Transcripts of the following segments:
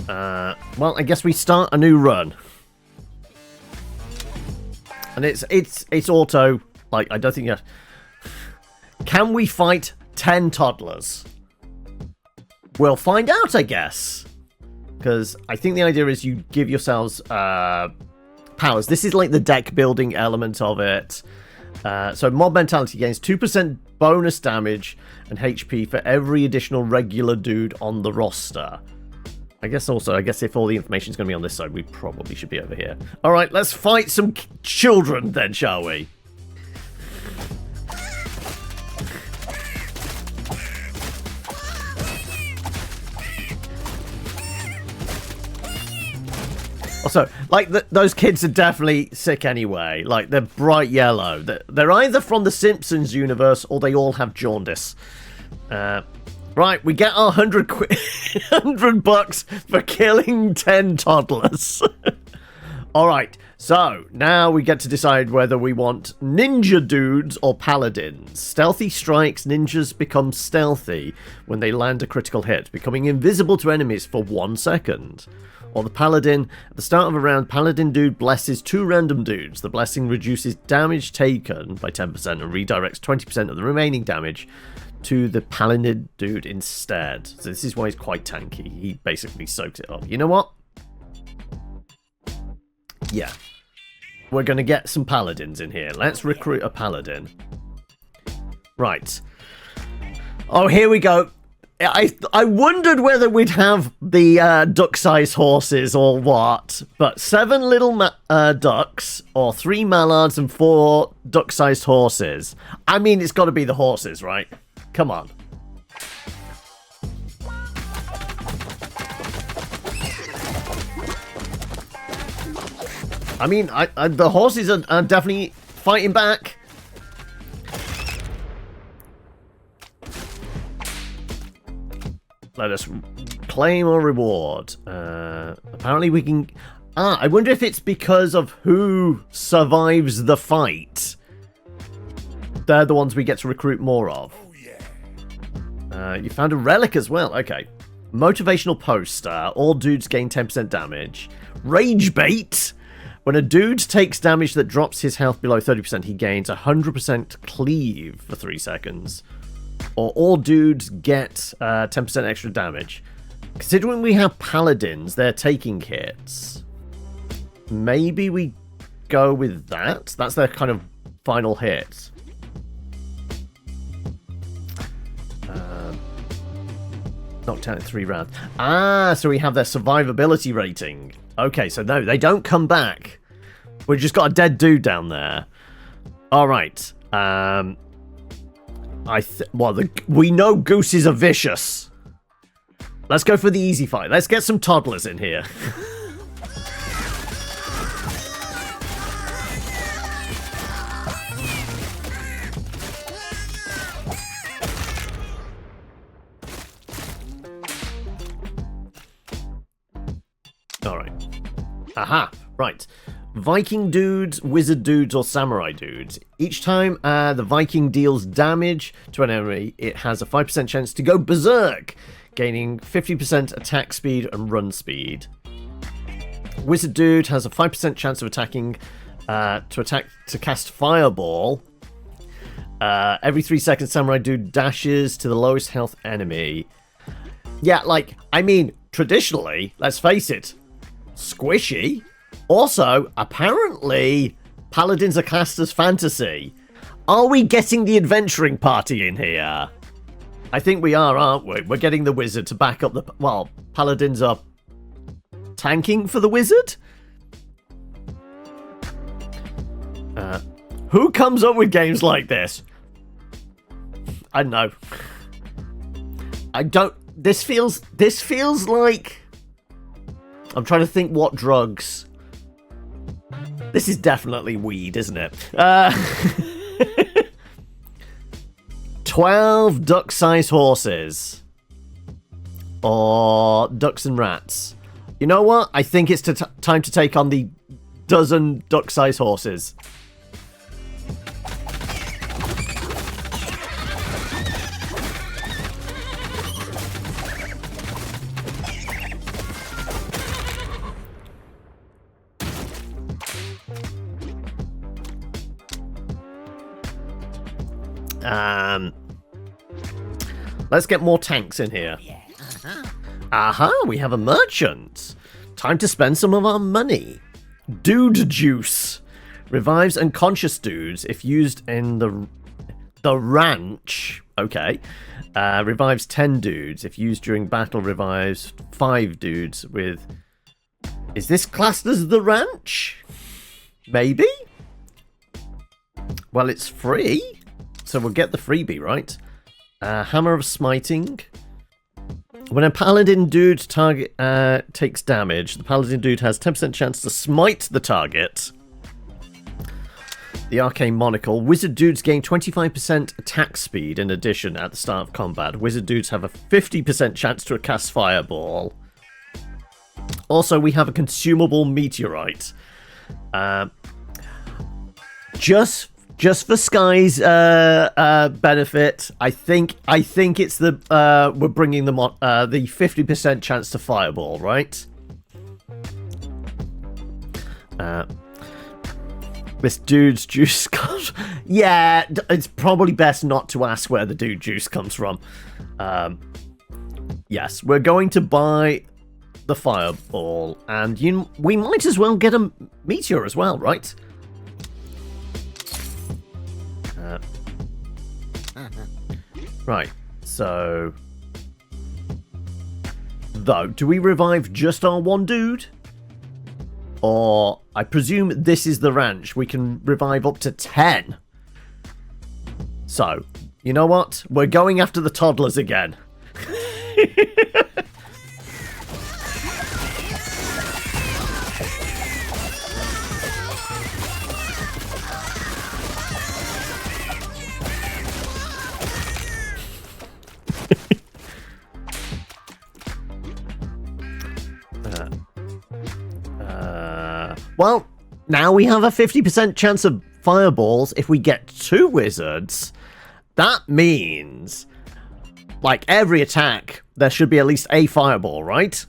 Well, I guess we start a new run. And it's auto. Like, I don't think you have... Can we fight 10 toddlers? We'll find out, I guess. Because I think the idea is you give yourselves powers. This is like the deck building element of it. So mob mentality gains 2% bonus damage and HP for every additional regular dude on the roster. I guess if all the information is going to be on this side, we probably should be over here. All right, let's fight some children then, shall we? Also, like, those kids are definitely sick anyway. Like, they're bright yellow. They're either from the Simpsons universe or they all have jaundice. Right, we get our $100 for killing 10 toddlers. Alright, so now we get to decide whether we want ninja dudes or paladins. Stealthy strikes, ninjas become stealthy when they land a critical hit, becoming invisible to enemies for 1 second. Or the paladin, at the start of a round, paladin dude blesses 2 random dudes. The blessing reduces damage taken by 10% and redirects 20% of the remaining damage to the paladin dude instead. So this is why he's quite tanky. He basically soaks it up. You know what? Yeah. We're going to get some paladins in here. Let's recruit a paladin. Right. Oh, here we go. I wondered whether we'd have the duck-sized horses or what, but 7 little ducks, or 3 mallards and 4 duck-sized horses. I mean, it's got to be the horses, right? Come on. I mean, the horses are definitely fighting back. Let us claim or reward. Apparently we can... I wonder if it's because of who survives the fight. They're the ones we get to recruit more of. You found a relic as well. Okay. Motivational poster. All dudes gain 10% damage. Rage bait. When a dude takes damage that drops his health below 30%, he gains 100% cleave for 3 seconds. Or all dudes get 10% extra damage. Considering we have paladins, they're taking hits. Maybe we go with that. That's their kind of final hit. Knocked out in 3 rounds. So we have their survivability rating. Okay, so no, they don't come back. We've just got a dead dude down there. Alright. We know gooses are vicious. Let's go for the easy fight. Let's get some toddlers in here. Alright. Aha. Right. Viking dudes, wizard dudes, or samurai dudes. Each time the Viking deals damage to an enemy, it has a 5% chance to go berserk, gaining 50% attack speed and run speed. Wizard dude has a 5% chance of attacking to cast fireball. Every 3 seconds, samurai dude dashes to the lowest health enemy. Yeah, like, I mean, traditionally, let's face it, squishy. Also, apparently, paladins are classed as fantasy. Are we getting the adventuring party in here? I think we are, aren't we? We're getting the wizard to back up the... Well, paladins are tanking for the wizard? Who comes up with games like this? I don't know. I don't... This feels like... I'm trying to think what drugs... This is definitely weed, isn't it? 12 duck-sized horses. Or ducks and rats. You know what? I think it's time to take on the dozen duck-sized horses. Let's get more tanks in here. Aha, we have a merchant. Time to spend some of our money. Dude juice. Revives unconscious dudes if used in the ranch. Okay. Revives 10 dudes. If used during battle, revives 5 dudes with... Is this classed as the ranch? Maybe? Well, it's free. So we'll get the freebie, right? Hammer of Smiting. When a paladin dude target takes damage, the paladin dude has 10% chance to smite the target. The Arcane Monocle. Wizard dudes gain 25% attack speed in addition at the start of combat. Wizard dudes have a 50% chance to cast Fireball. Also, we have a consumable meteorite. Just for Sky's benefit, I think it's the we're bringing them on the 50% chance to Fireball, right? This dude's juice comes... Yeah, it's probably best not to ask where the dude juice comes from. Yes, we're going to buy the Fireball, and we might as well get a meteor as well, right? Right, so... Though, do we revive just our one dude? Or, I presume this is the ranch. We can revive up to 10. So, you know what? We're going after the toddlers again. Well, now we have a 50% chance of fireballs if we get 2 wizards. That means, like every attack, there should be at least a fireball, right?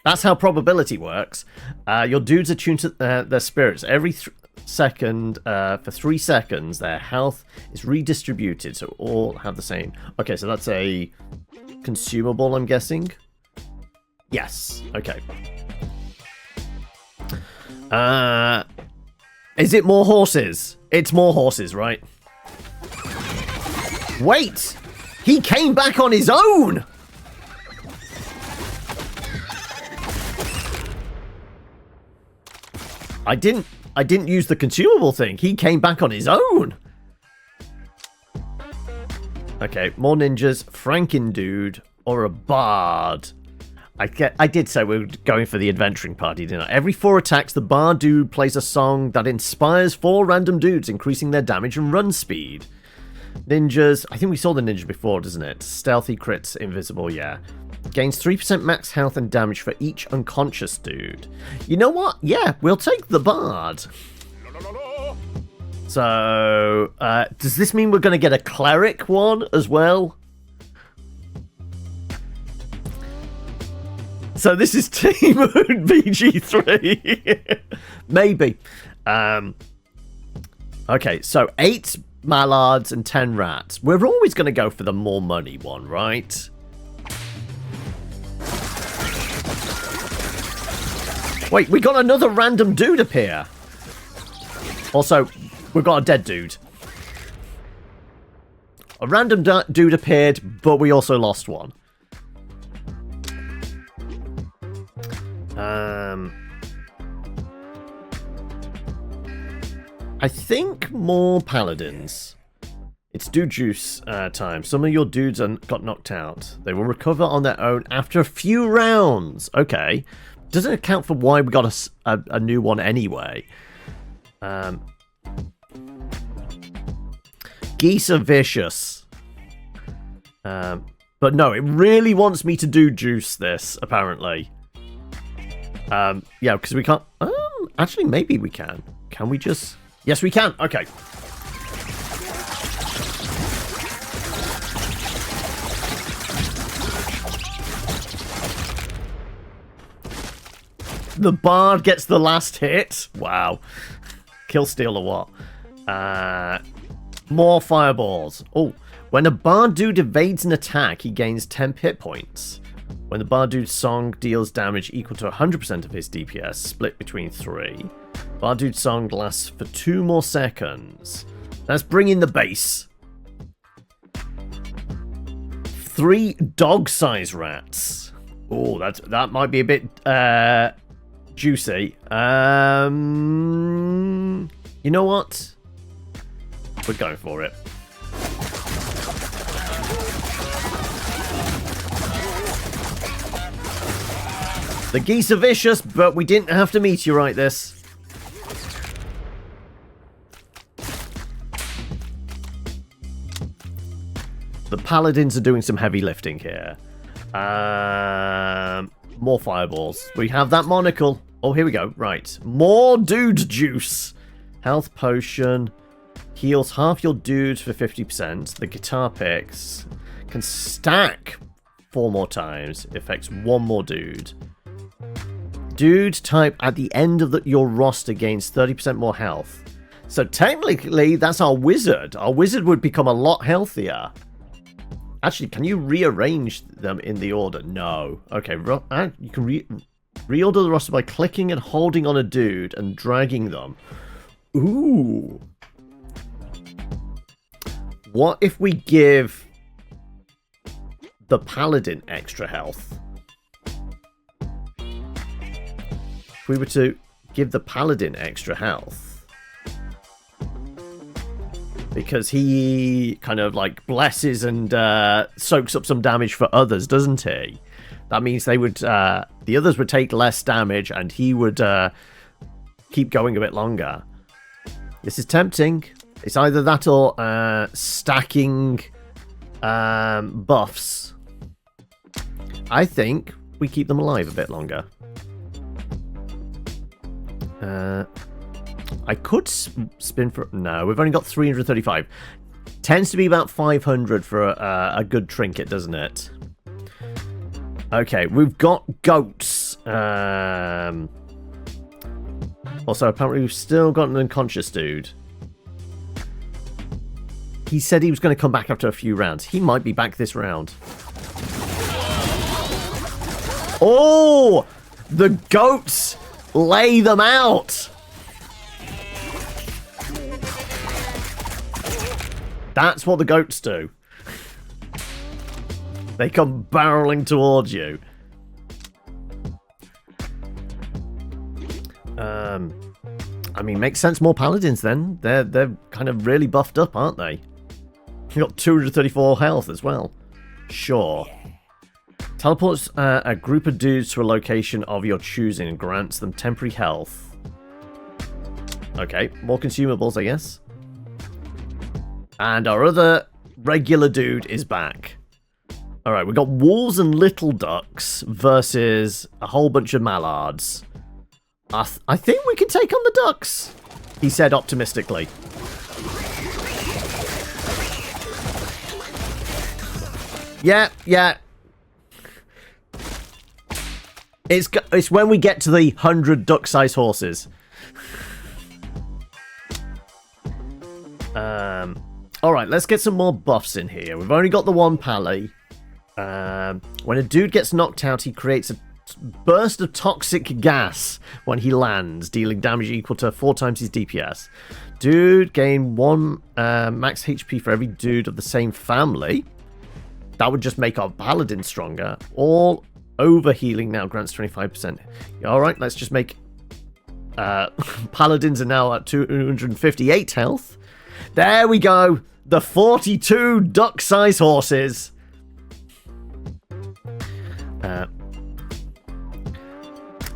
That's how probability works. Your dudes are tuned to their spirits. Every second, for 3 seconds, their health is redistributed, so all have the same. Okay, so that's a consumable, I'm guessing. Yes, okay. Is it more horses? It's more horses, right? Wait! He came back on his own! I didn't use the consumable thing. He came back on his own! Okay, more ninjas, Franken dude, or a bard. I did say we were going for the adventuring party, didn't I? Every 4 attacks, the bard dude plays a song that inspires 4 random dudes, increasing their damage and run speed. Ninjas, I think we saw the ninja before, doesn't it? Stealthy crits, invisible, yeah. Gains 3% max health and damage for each unconscious dude. You know what? Yeah, we'll take the bard. So, does this mean we're going to get a cleric one as well? So this is Team BG3. Maybe. Okay, so 8 mallards and 10 rats. We're always going to go for the more money one, right? Wait, we got another random dude appear. Also, we've got a dead dude. A random dude appeared, but we also lost one. I think more paladins. It's dude juice time. Some of your dudes got knocked out. They will recover on their own after a few rounds. Okay. Doesn't account for why we got a new one anyway. Geese are vicious. But no, it really wants me to do juice this, apparently. Yeah, because we can't... actually, maybe we can. Can we just... Yes, we can. Okay. The bard gets the last hit. Wow. Kill steal or what? More fireballs. Oh, when a bar dude evades an attack, he gains 10 hit points. When the bar dude's song deals damage equal to 100% of his DPS, split between 3. Bar dude's song lasts for 2 more seconds. Let's bring in the base. 3 dog-sized rats. Oh, that might be a bit juicy. You know what? We're going for it. The geese are vicious, but we didn't have to meteorite this. The paladins are doing some heavy lifting here. More fireballs. We have that monocle. Oh, here we go. Right. More dude juice. Health potion. Heals half your dudes for 50%. The guitar picks can stack 4 more times. Affects 1 more dude. Dude type at the end of your roster gains 30% more health. So technically, that's our wizard. Our wizard would become a lot healthier. Actually, can you rearrange them in the order? No. Okay, you can reorder the roster by clicking and holding on a dude and dragging them. Ooh. What if we give the paladin extra health? If we were to give the paladin extra health, because he kind of like blesses and soaks up some damage for others, doesn't he? That means they would, the others would take less damage, and he would keep going a bit longer. This is tempting. It's either that or stacking buffs. I think we keep them alive a bit longer. I could spin for... No, we've only got 335. Tends to be about 500 for a good trinket, doesn't it? Okay, we've got goats. Also, apparently we've still got an unconscious dude. He said he was going to come back after a few rounds. He might be back this round. Oh! The goats! Lay them out! That's what the goats do. They come barreling towards you. I mean, makes sense. More paladins then. They're kind of really buffed up, aren't they? You got 234 health as well. Sure. Teleports a group of dudes to a location of your choosing and grants them temporary health. Okay, more consumables, I guess. And our other regular dude is back. Alright, we've got wolves and little ducks versus a whole bunch of mallards. I think we can take on the ducks, he said optimistically. Yeah. It's when we get to the 100 duck-sized horses. Alright, let's get some more buffs in here. We've only got the one pally. When a dude gets knocked out, he creates a burst of toxic gas when he lands, dealing damage equal to 4 times his DPS. Dude gain 1 max HP for every dude of the same family. That would just make our paladin stronger. All overhealing now grants 25%. Alright, let's just make... paladins are now at 258 health. There we go! The 42 duck-sized horses!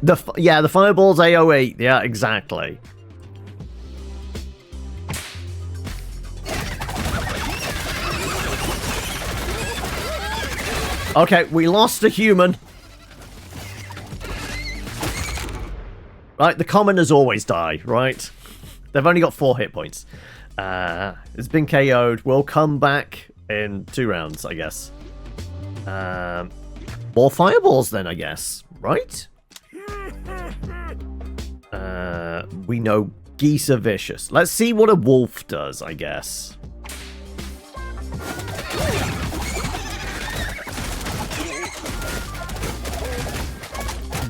The fireball's AoE. Yeah, exactly. Okay, we lost a human. Right, the commoners always die, right? They've only got 4 hit points. It's been KO'd. We'll come back in 2 rounds, I guess. More fireballs then, I guess. Right? We know geese are vicious. Let's see what a wolf does, I guess.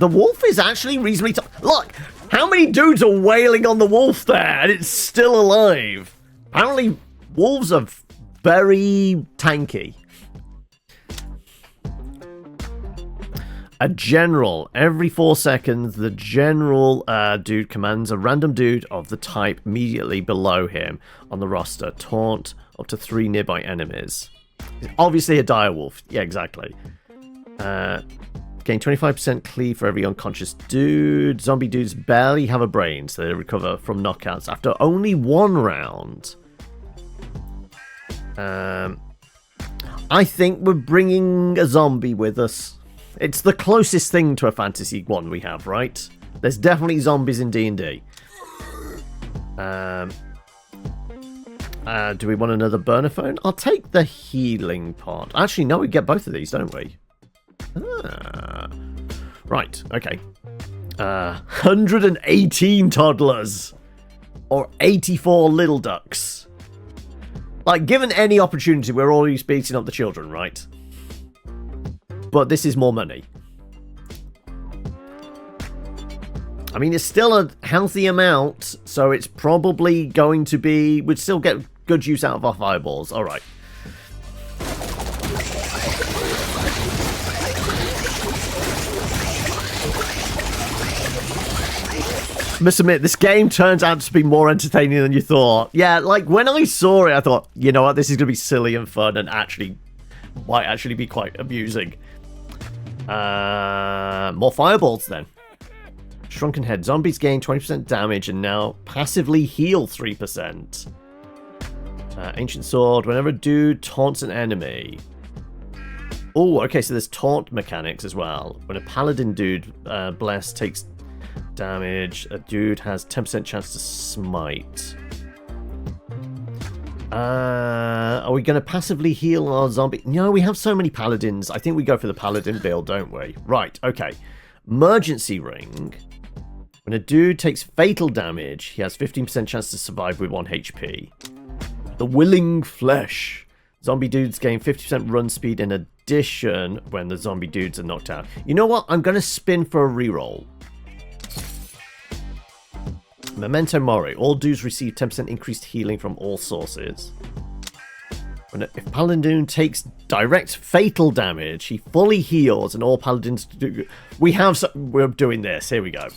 The wolf is actually reasonably tough. Look, how many dudes are wailing on the wolf there and it's still alive? Apparently, wolves are very tanky. A general. Every 4 seconds, the general dude commands a random dude of the type immediately below him on the roster. Taunt up to 3 nearby enemies. Obviously a dire wolf. Yeah, exactly. Gain 25% cleave for every unconscious dude. Zombie dudes barely have a brain, so they recover from knockouts after only 1 round. I think we're bringing a zombie with us. It's the closest thing to a fantasy one we have, right? There's definitely zombies in D&D. Do we want another burner phone? I'll take the healing part. Actually, no, we get both of these, don't we? Right, okay. 118 toddlers. Or 84 little ducks. Like, given any opportunity, we're always beating up the children, right? But this is more money. I mean, it's still a healthy amount, so it's probably going to be... We'd still get good use out of our fireballs. All right. Must admit, this game turns out to be more entertaining than you thought. Yeah, like, when I saw it, I thought, you know what, this is going to be silly and fun and actually... might actually be quite amusing. More fireballs, then. Shrunken head. Zombies gain 20% damage and now passively heal 3%. Ancient sword. Whenever a dude taunts an enemy. Oh, okay, so there's taunt mechanics as well. When a paladin dude, blessed, takes damage, a dude has 10% chance to smite. Are we going to passively heal our zombie? No, we have so many paladins. I think we go for the paladin build, don't we? Right, okay. Emergency ring. When a dude takes fatal damage, he has 15% chance to survive with 1 HP. The willing flesh. Zombie dudes gain 50% run speed in addition when the zombie dudes are knocked out. You know what? I'm going to spin for a reroll. Memento Mori. All dudes receive 10% increased healing from all sources. If Paladin takes direct fatal damage, he fully heals and all paladins do... We're doing this. Here we go.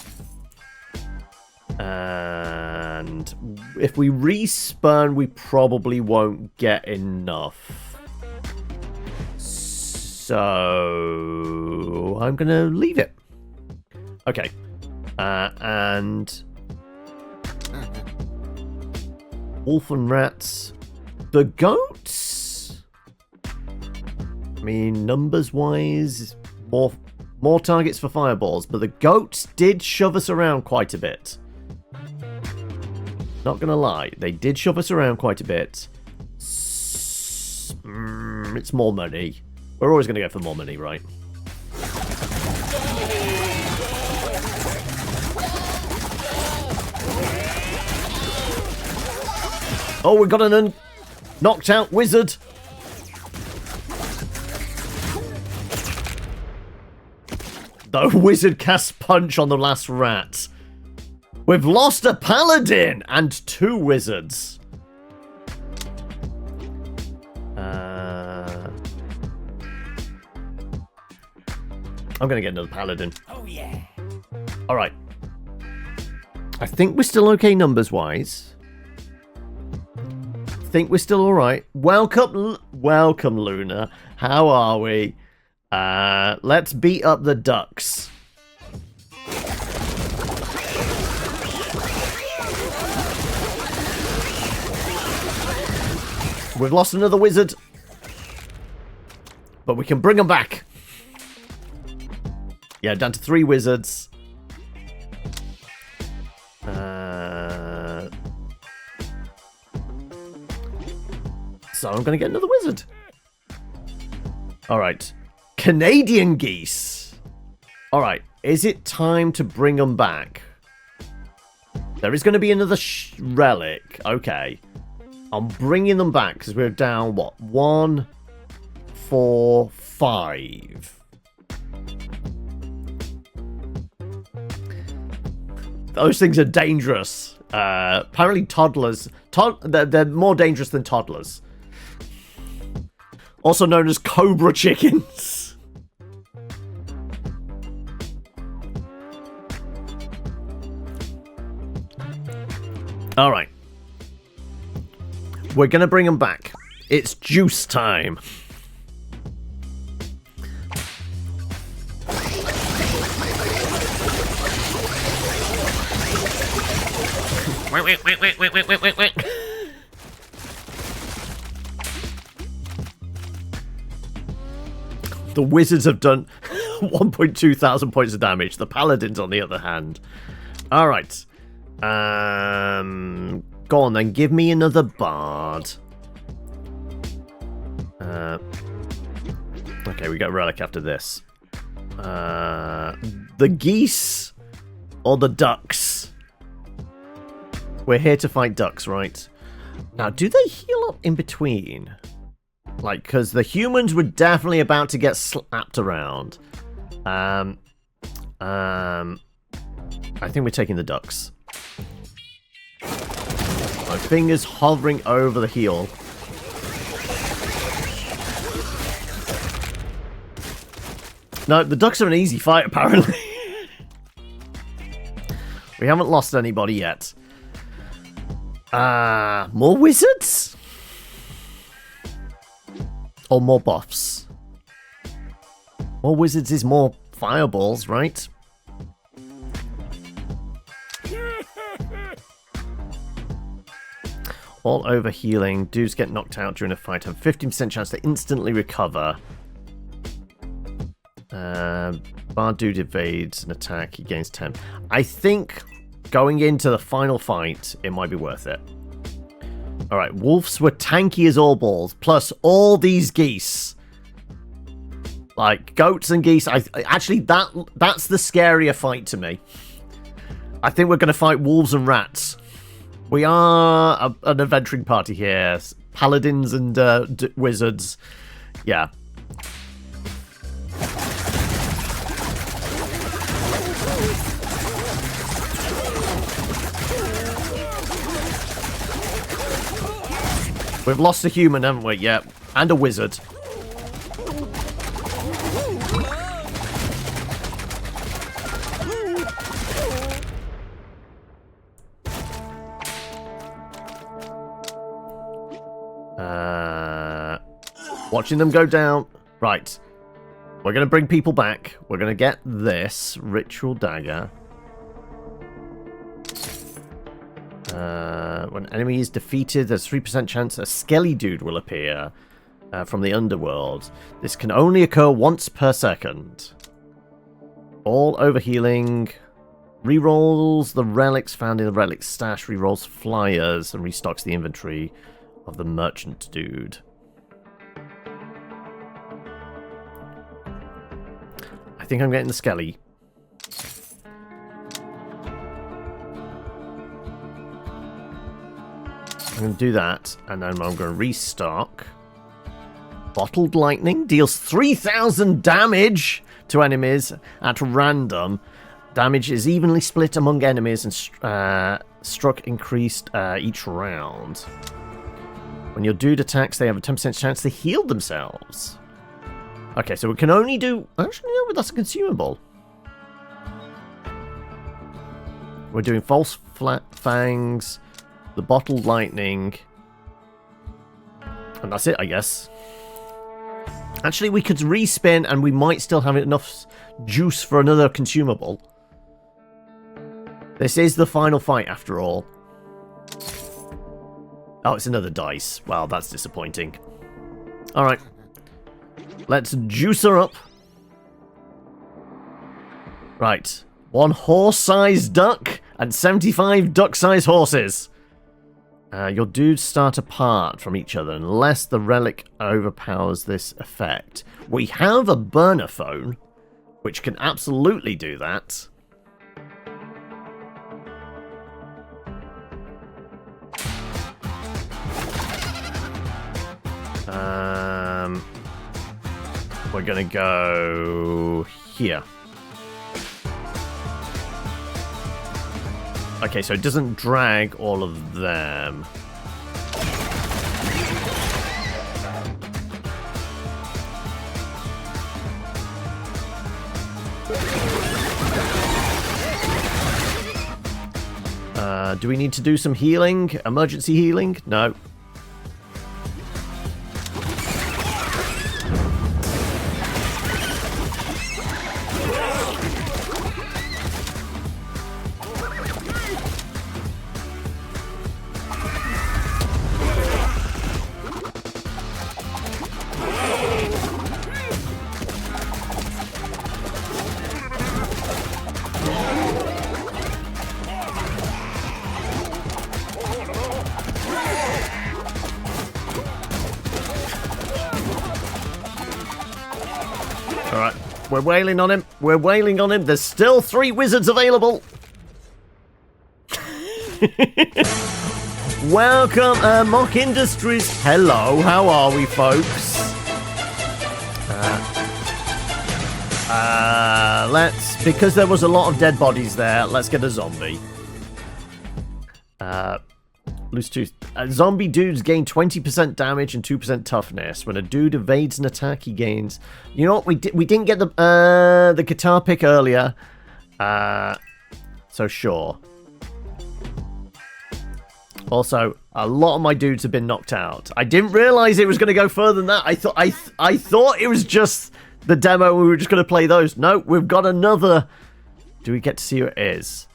And if we respawn, we probably won't get enough. So I'm going to leave it. Okay. And... wolf and rats. The goats? I mean, numbers-wise, more targets for fireballs, but the goats did shove us around quite a bit. Not gonna lie, they did shove us around quite a bit. It's more money. We're always gonna go for more money, right? Oh, we got an knocked out wizard. The wizard casts punch on the last rat. We've lost a paladin and 2 wizards. I'm going to get another paladin. Oh, yeah. All right. I think we're still okay numbers-wise. Think we're still all right. Welcome, Luna. How are we? Let's beat up the ducks. We've lost another wizard, but we can bring them back. Yeah, down to 3 wizards. So I'm going to get another wizard. All right. Canadian geese. All right. Is it time to bring them back? There is going to be another relic. Okay. I'm bringing them back because we're down, what? 1, 4, 5. Those things are dangerous. Apparently toddlers... they're more dangerous than toddlers. Also known as cobra chickens. Alright. We're gonna bring them back. It's juice time. Wait. The wizards have done 1.2 thousand points of damage. The paladins, on the other hand. Alright. Go on then, give me another bard. Okay, we got relic after this. The geese or the ducks? We're here to fight ducks, right? Now, do they heal up in between? Like, because the humans were definitely about to get slapped around. I think we're taking the ducks. My finger's hovering over the heel. No, the ducks are an easy fight, apparently. We haven't lost anybody yet. More wizards? Or more buffs? More wizards is more fireballs, right? All over healing. Dudes get knocked out during a fight have 15% chance to instantly recover. Bard dude evades an attack. He gains 10. I think going into the final fight, it might be worth it. Alright, wolves were tanky as all balls, plus all these geese. Like, goats and geese. Actually, that's the scarier fight to me. I think we're going to fight wolves and rats. We are an adventuring party here. Paladins and wizards. Yeah. We've lost a human, haven't we? Yeah. And a wizard. Watching them go down. Right. We're going to bring people back. We're going to get this ritual dagger. When an enemy is defeated, there's 3% chance a skelly dude will appear from the underworld. This can only occur once per second. All overhealing. Rerolls the relics found in the relic stash. Rerolls flyers and restocks the inventory of the merchant dude. I think I'm getting the skelly. I'm going to do that, and then I'm going to restock. Bottled lightning deals 3,000 damage to enemies at random. Damage is evenly split among enemies and struck increased each round. When your dude attacks, they have a 10% chance to heal themselves. Okay, so we can only do... Actually, no, that's a consumable. We're doing false fangs, the bottled lightning, and that's it, I guess. Actually, we could respin, and we might still have enough juice for another consumable. This is the final fight, after all. Oh, it's another dice. Wow, that's disappointing. Alright. Let's juice her up. Right. 1 horse-sized duck and 75 duck-sized horses. Your dudes start apart from each other unless the relic overpowers this effect. We have a burner phone, which can absolutely do that. We're gonna go here. Okay, so it doesn't drag all of them. Do we need to do some healing? Emergency healing? No. Alright, we're wailing on him. We're wailing on him. There's still 3 wizards available. Welcome, Mock Industries. Hello, how are we, folks? Because there was a lot of dead bodies there, let's get a zombie. Loose tooth. Zombie dudes gain 20% damage and 2% toughness. When a dude evades an attack, he gains... You know what? We didn't get the guitar pick earlier. So sure. Also, a lot of my dudes have been knocked out. I didn't realize it was going to go further than that. I thought it was just the demo. We were just going to play those. No, we've got another. Do we get to see who it is?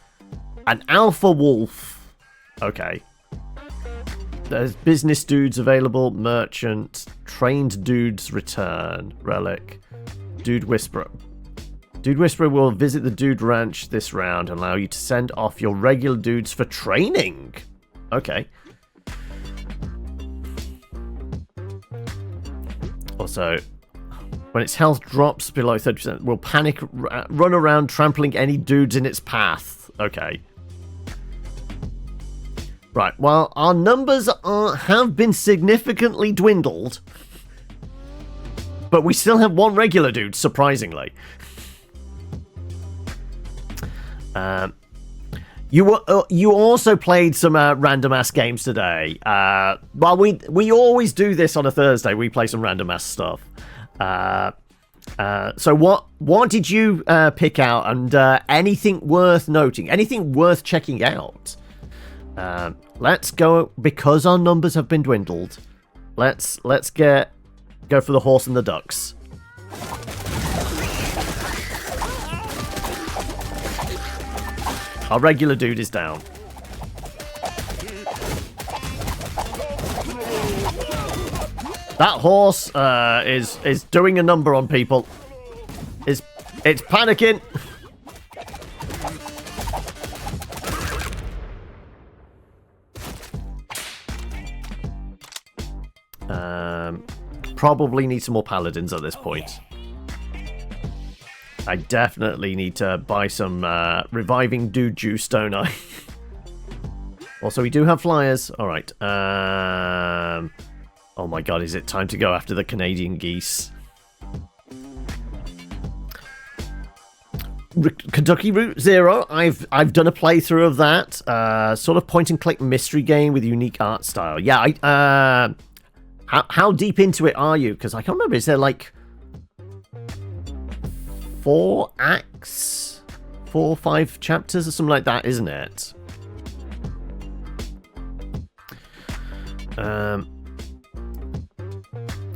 An alpha wolf. Okay. There's business dudes available. Merchant. Trained dudes return. Relic. Dude Whisperer. Dude Whisperer will visit the dude ranch this round and allow you to send off your regular dudes for training. Okay. Also, when its health drops below 30%, will panic, run around trampling any dudes in its path. Okay. Right, well, our numbers have been significantly dwindled, but we still have 1 regular dude, surprisingly. You also played some random ass games today. Well, we always do this on a Thursday. We play some random ass stuff. So what did you pick out, and anything worth noting? Anything worth checking out? Let's go, because our numbers have been dwindled. Let's go for the horse and the ducks. Our regular dude is down. That horse is doing a number on people. It's panicking. Probably need some more paladins at this point. I definitely need to buy some reviving dude juice, don't I? Also, we do have flyers. All right. Oh my god, is it time to go after the Canadian geese? Kentucky Route Zero. I've done a playthrough of that. Sort of point and click mystery game with unique art style. Yeah. How deep into it are you? Because I can't remember. Is there like 4 acts, 4 or 5 chapters or something like that, isn't it?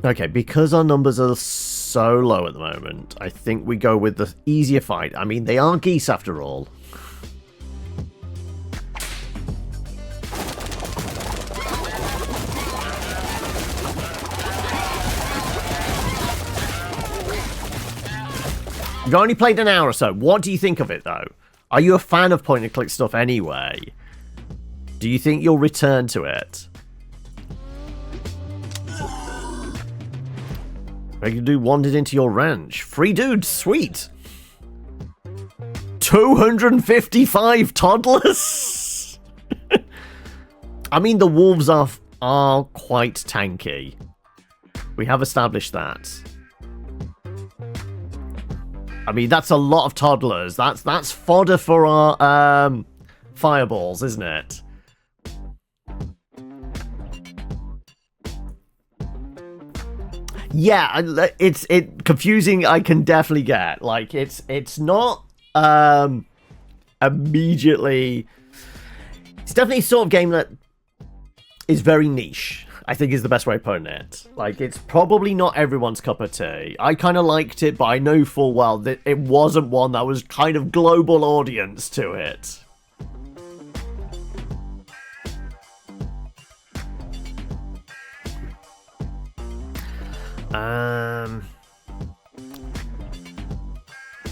Okay, because our numbers are so low at the moment, I think we go with the easier fight. I mean, they are geese after all. You've only played an hour or so. What do you think of it, though? Are you a fan of point-and-click stuff anyway? Do you think you'll return to it? Regular dude wandered into your ranch. Free dude, sweet. 255 toddlers? I mean, the wolves are quite tanky. We have established that. I mean, that's a lot of toddlers. That's fodder for fireballs, isn't it? Yeah, it's confusing. I can definitely get like it's not immediately. It's definitely a sort of game that is very niche, I think is the best way of putting it. Like, it's probably not everyone's cup of tea. I kind of liked it, but I know full well that it wasn't one that was kind of global audience to it.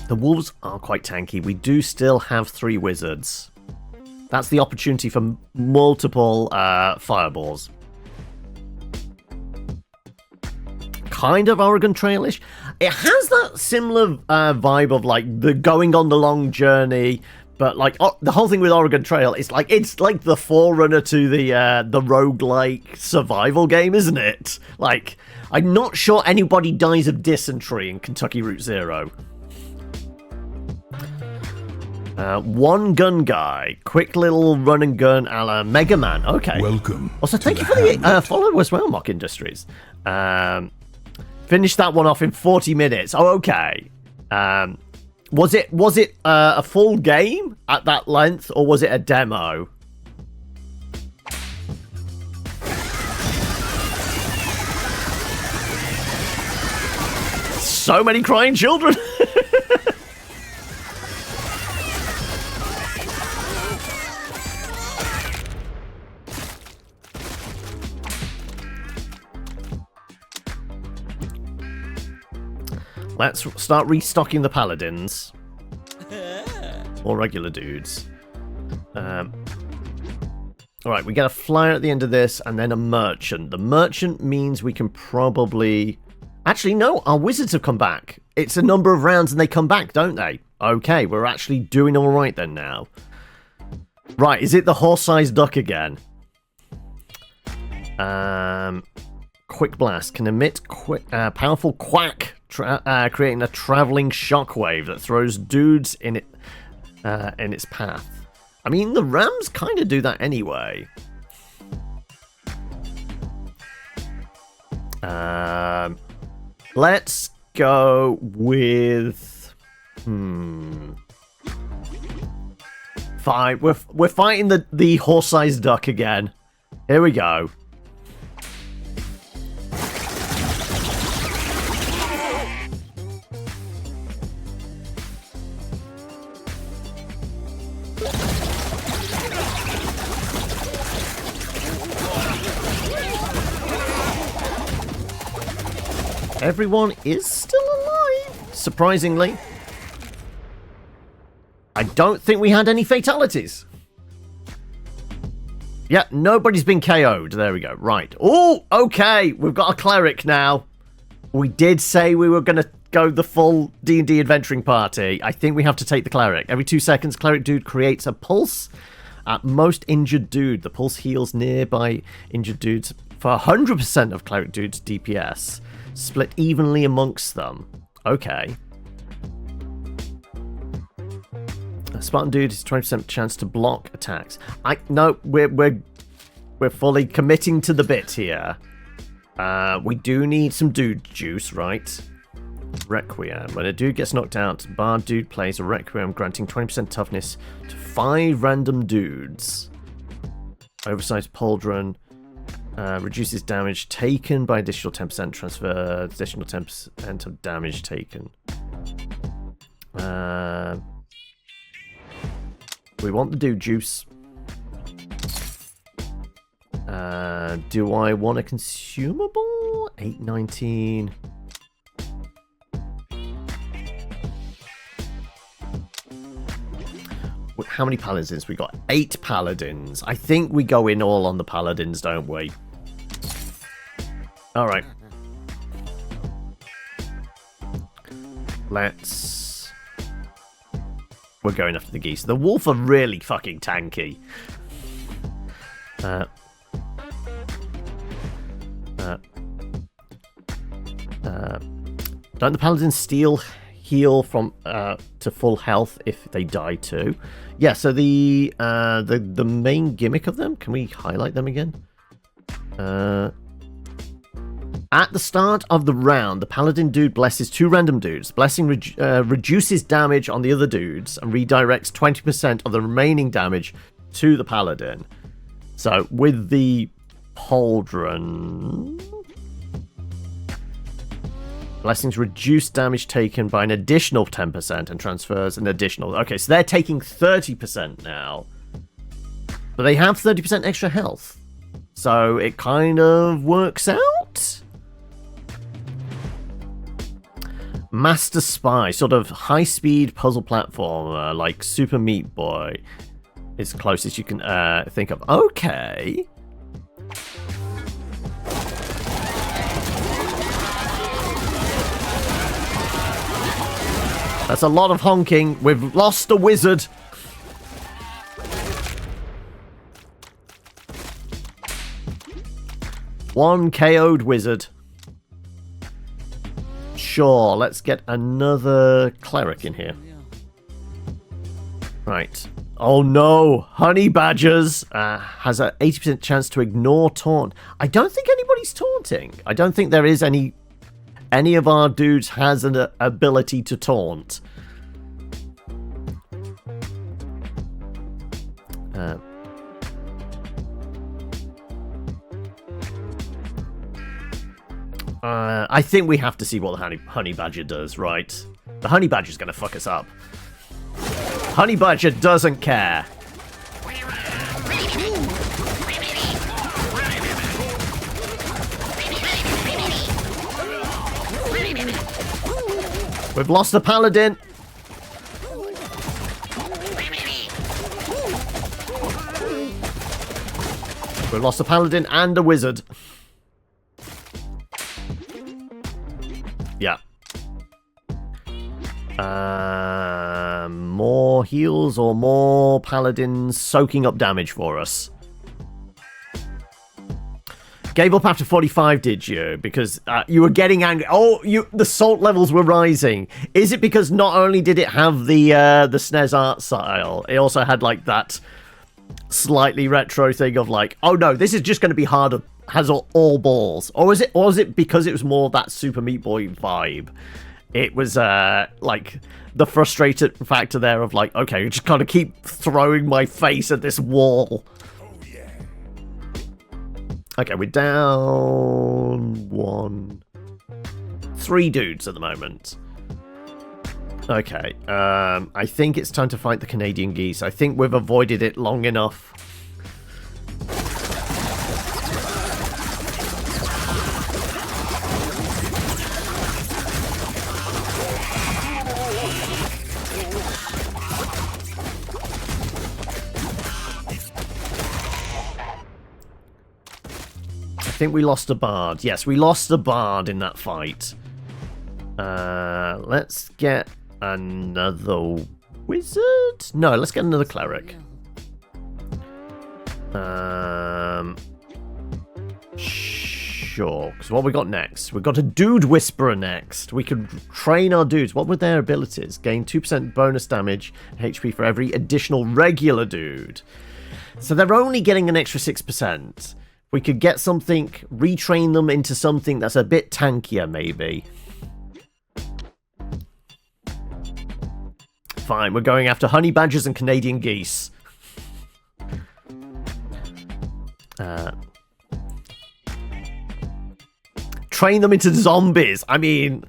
The wolves are quite tanky. We do still have 3 wizards. That's the opportunity for multiple fireballs. Kind of Oregon Trail-ish. It has that similar vibe of like the going on the long journey, but like the whole thing with Oregon Trail is like it's like the forerunner to the roguelike survival game, isn't it? Like, I'm not sure anybody dies of dysentery in Kentucky Route Zero. One gun guy, quick little run and gun a la Mega Man. Okay. Welcome. Also, thank you for the follow as well, Mock Industries. Finished that one off in 40 minutes. Oh, okay. Was it a full game at that length, or was it a demo? So many crying children. Let's start restocking the paladins. Or regular dudes. Alright, we get a flyer at the end of this, and then a merchant. The merchant means we can probably... Actually, no, our wizards have come back. It's a number of rounds and they come back, don't they? Okay, we're actually doing alright then now. Right, is it the horse-sized duck again? Quick blast can emit powerful quack, creating a traveling shockwave that throws dudes in its path. I mean, the rams kind of do that anyway. Let's go with fine. We're fighting the horse-sized duck again. Here we go. Everyone is still alive, surprisingly. I don't think we had any fatalities. Yeah, nobody's been KO'd. There we go. Right. Oh, okay. We've got a cleric now. We did say we were going to go the full D&D adventuring party. I think we have to take the cleric. Every 2 seconds, cleric dude creates a pulse at most injured dude. The pulse heals nearby injured dudes for 100% of cleric dude's DPS. Split evenly amongst them. Okay. A Spartan dude is 20% chance to block attacks. No, we're fully committing to the bit here. We do need some dude juice, right? Requiem. When a dude gets knocked out, bard dude plays a Requiem, granting 20% toughness to 5 random dudes. Oversized pauldron. Reduces damage taken by additional 10%, transfer additional 10% of damage taken. We want the dude juice. Do I want a consumable? 819. How many paladins? We got 8 paladins. I think we go in all on the paladins, don't we? Alright. We're going after the geese. The wolf are really fucking tanky. Don't the paladins steal heal from to full health if they die too. Yeah, so the main gimmick of them, can we highlight them again? At the start of the round, the paladin dude blesses 2 random dudes. Blessing reduces damage on the other dudes and redirects 20% of the remaining damage to the paladin. So with the pauldron, blessings reduce damage taken by an additional 10% and transfers an additional. Okay, so they're taking 30% now, but they have 30% extra health, so it kind of works out. Master Spy, sort of high-speed puzzle platformer like Super Meat Boy, is closest you can think of. Okay. That's a lot of honking. We've lost a wizard. One KO'd wizard. Sure, let's get another cleric in here. Right. Oh no, honey badgers has an 80% chance to ignore taunt. I don't think anybody's taunting. I don't think there is any of our dudes has an ability to taunt. I think we have to see what the honey badger does, right? The honey badger's going to fuck us up. Honey badger doesn't care. We've lost the paladin. We've lost a paladin and a wizard. Yeah. More heals or more paladins soaking up damage for us. Gave up after 45, did you? Because you were getting angry. Oh, the salt levels were rising. Is it because not only did it have the SNES art style, it also had like that slightly retro thing of like, oh no, this is just going to be harder. Has all balls, or was it because it was more that Super Meat Boy vibe? It was like the frustrated factor there of like, okay, you just kind of keep throwing my face at this wall. Okay, we're down 3 dudes at the moment. Okay, I think it's time to fight the Canadian geese. I think we've avoided it long enough. I think we lost a bard. Yes, we lost a bard in that fight. Let's get another wizard? No, let's get another cleric. Sure. Because what we got next? We've got a dude whisperer next. We could train our dudes. What were their abilities? Gain 2% bonus damage HP for every additional regular dude. So they're only getting an extra 6%. We could get something, retrain them into something that's a bit tankier, maybe. Fine, we're going after honey badgers and Canadian geese. Train them into zombies. I mean,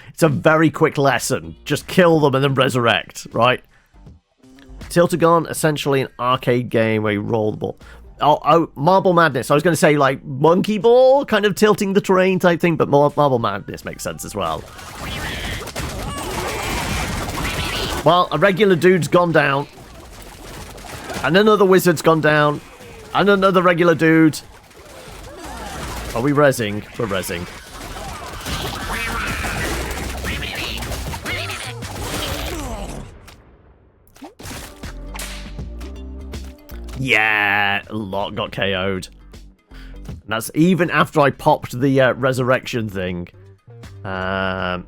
it's a very quick lesson. Just kill them and then resurrect, right? Tiltagon, essentially an arcade game where you roll the ball. Oh, Marble Madness. I was going to say, like, Monkey Ball, kind of tilting the terrain type thing, but Marble Madness makes sense as well. Well, a regular dude's gone down. And another wizard's gone down. And another regular dude. Are we rezzing? We're rezzing. Yeah, a lot got KO'd. And that's even after I popped the resurrection thing. Oh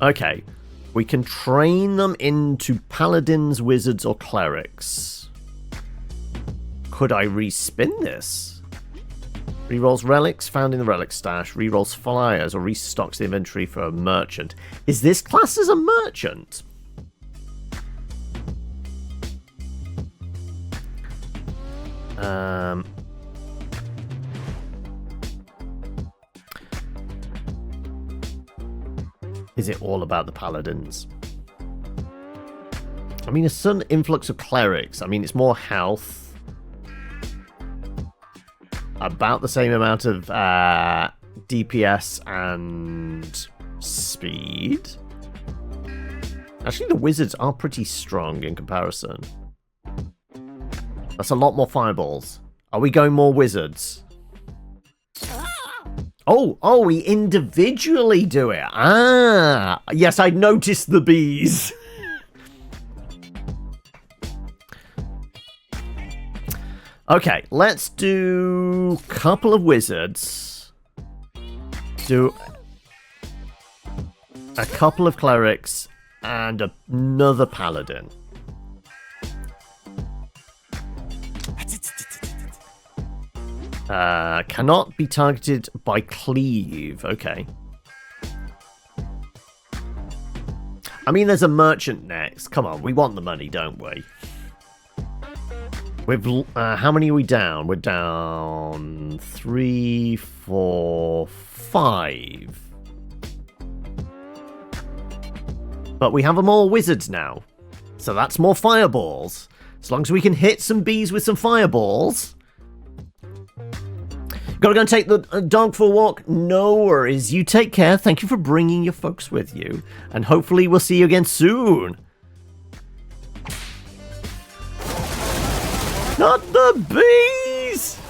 Okay. We can train them into paladins, wizards, or clerics. Could I respin this? Rerolls relics found in the relic stash. Rerolls flyers or restocks the inventory for a merchant. Is this class as a merchant? Is it all about the paladins? I mean, a sudden influx of clerics. I mean, it's more health. About the same amount of DPS and speed. Actually, the wizards are pretty strong in comparison. That's a lot more fireballs. Are we going more wizards? Oh, we individually do it. Ah, yes, I noticed the bees. Okay, let's do a couple of wizards. Do a couple of clerics and another paladin. Cannot be targeted by cleave. Okay. I mean, there's a merchant next. Come on, we want the money, don't we? We've how many are we down? We're down 3, 4, 5. But we have them all wizards now. So that's more fireballs. As long as we can hit some bees with some fireballs. Gotta go and take the dog for a walk? No worries. You take care. Thank you for bringing your folks with you. And hopefully we'll see you again soon. Not the bees!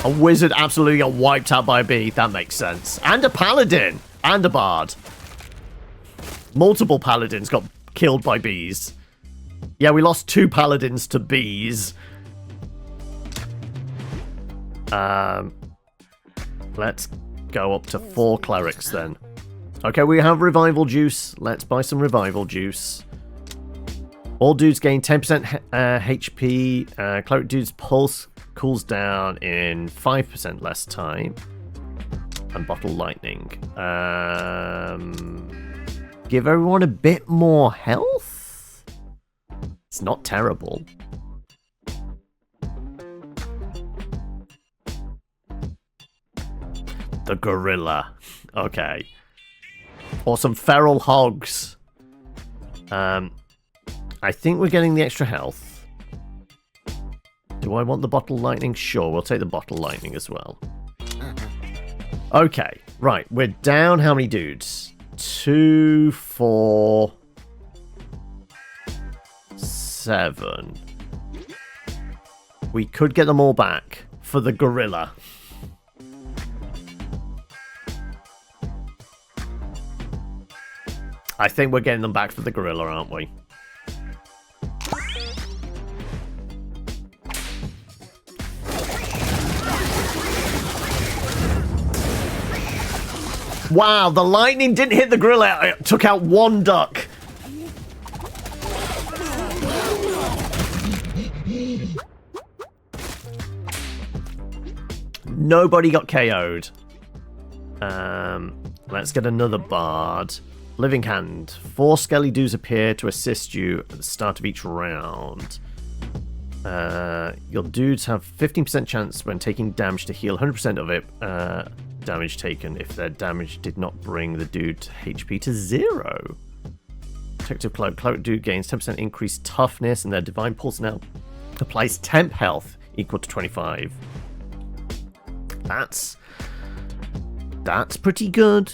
A wizard absolutely got wiped out by a bee. That makes sense. And a paladin. And a bard. Multiple paladins got killed by bees. Yeah, we lost 2 paladins to bees. Let's go up to 4 clerics then. Okay, we have revival juice. Let's buy some revival juice. All dudes gain 10% HP. Cleric dude's pulse cools down in 5% less time. And bottle lightning. Give everyone a bit more health? It's not terrible. The gorilla. Okay. Or some feral hogs. I think we're getting the extra health. Do I want the bottle lightning? Sure, we'll take the bottle lightning as well. Okay, right. We're down how many dudes? 2, 4, 7. We could get them all back for the gorilla. I think we're getting them back for the gorilla, aren't we? Wow, the lightning didn't hit the gorilla. It took out 1 duck. Nobody got KO'd. Let's get another bard. Living Hand. 4 skelly dudes appear to assist you at the start of each round. Your dudes have 15% chance when taking damage to heal 100% of it. Damage taken if their damage did not bring the dude HP to 0. Protective Cloak. Cloak dude gains 10% increased toughness, and their Divine Pulse now applies temp health equal to 25. That's pretty good.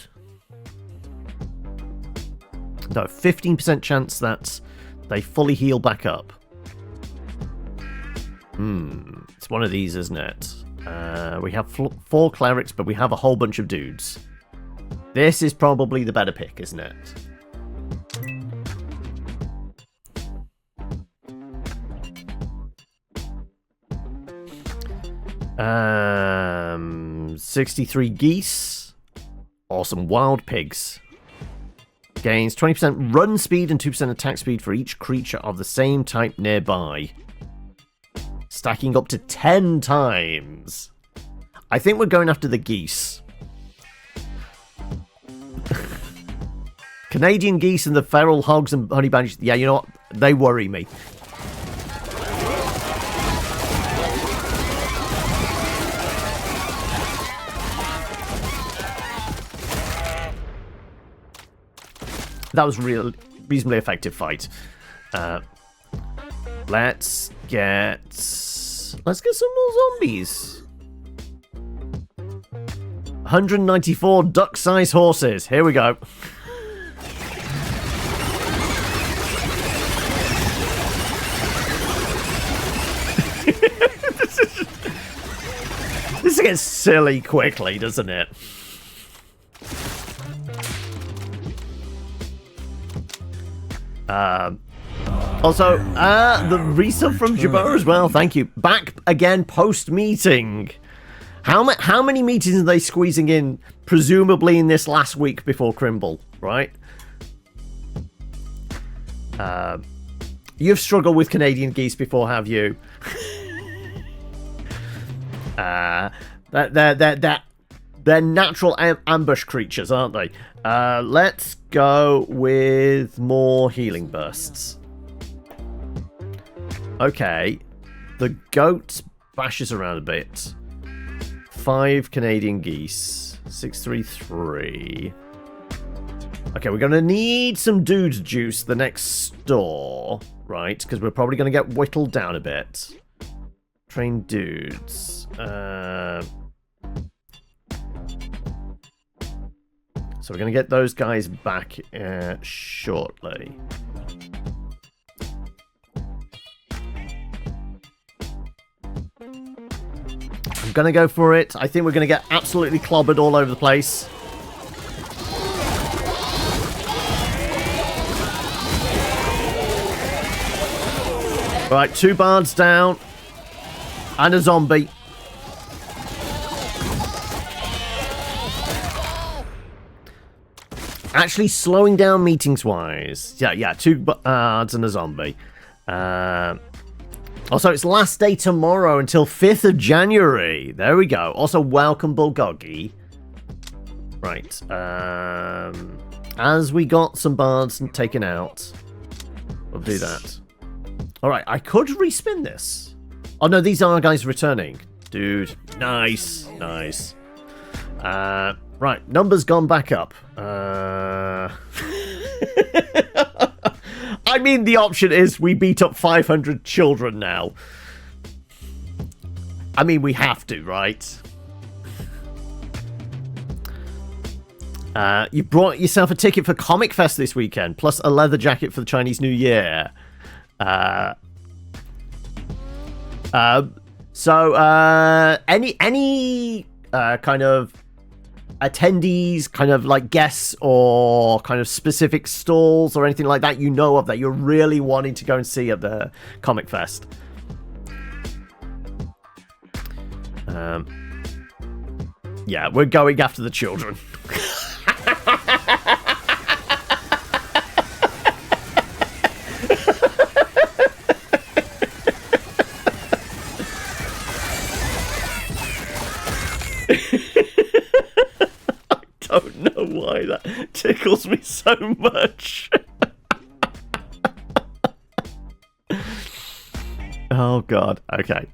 No, 15% chance that they fully heal back up. It's one of these, isn't it? We have 4 clerics, but we have a whole bunch of dudes. This is probably the better pick, isn't it? 63 geese. Awesome. Wild pigs. Gains 20% run speed and 2% attack speed for each creature of the same type nearby. Stacking up to 10 times. I think we're going after the geese. Canadian geese and the feral hogs and honey badgers. Yeah, you know what? They worry me. That was a reasonably effective fight. Let's get some more zombies. 194 duck-sized horses. Here we go. This gets silly quickly, doesn't it? Also, the resub from Jabbar as well. Thank you. Back again post-meeting. How many meetings are they squeezing in, presumably in this last week before Crimble, right? You've struggled with Canadian geese before, have you? They're natural ambush creatures, aren't they? Let's go with more healing bursts. Okay. The goat bashes around a bit. 5 Canadian geese. 633. Okay, we're going to need some dude juice the next store, right? Because we're probably going to get whittled down a bit. Train dudes. So we're going to get those guys back shortly. I'm going to go for it. I think we're going to get absolutely clobbered all over the place. Right, 2 bards down. And a zombie. Actually slowing down meetings-wise. Yeah, 2 bards and a zombie. Also, it's last day tomorrow until 5th of January. There we go. Also, welcome, Bulgogi. Right. As we got some bards taken out, we'll do that. Alright, I could respin this. Oh, no, these are guys returning. Dude, nice. Nice. Right, numbers gone back up. I mean, the option is we beat up 500 children now. I mean, we have to, right? You brought yourself a ticket for Comic Fest this weekend, plus a leather jacket for the Chinese New Year. Any kind of attendees, kind of like guests or kind of specific stalls or anything like that you know of that you're really wanting to go and see at the Comic Fest? Yeah, we're going after the children. I don't know why that tickles me so much. Oh god. Okay.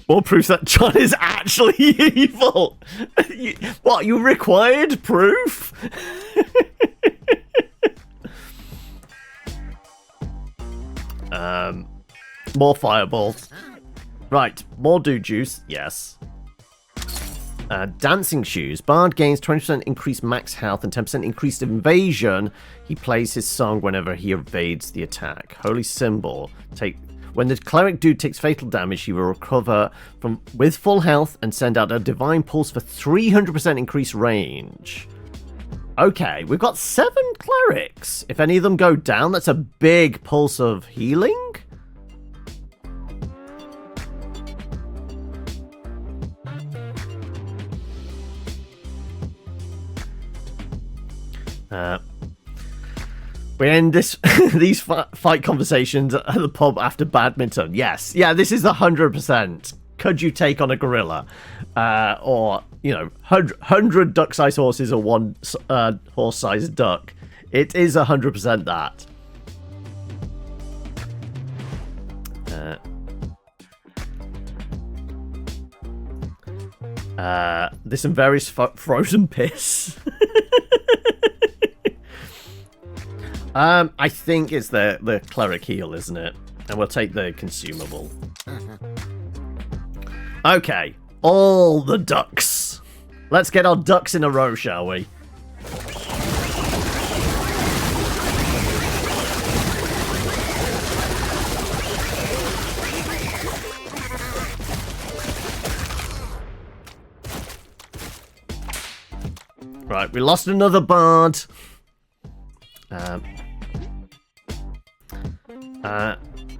More proof that John is actually evil. What, you required proof? More fireballs. Right, more dude juice, yes. Dancing shoes. Bard gains 20% increased max health and 10% increased invasion. He plays his song whenever he evades the attack. Holy symbol. When the cleric dude takes fatal damage, he will recover with full health and send out a divine pulse for 300% increased range. Okay, we've got 7 clerics. If any of them go down, that's a big pulse of healing. We end this these fight conversations at the pub after badminton. Yes, yeah, this is 100%. Could you take on a gorilla, or 100 duck-sized horses or one horse-sized duck? It is 100% that. There's some various frozen piss. I think it's the cleric heal, isn't it? And we'll take the consumable. Okay, all the ducks. Let's get our ducks in a row, shall we? Right, we lost another bard.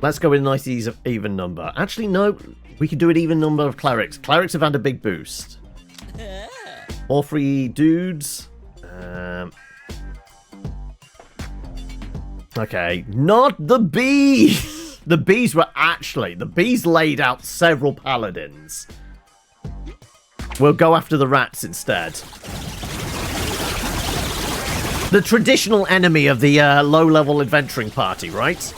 Let's go with a nice even number. Actually, no. We could do an even number of clerics. Clerics have had a big boost. All three dudes. Okay, not the bees. The bees laid out several paladins. We'll go after the rats instead. The traditional enemy of the low-level adventuring party, right?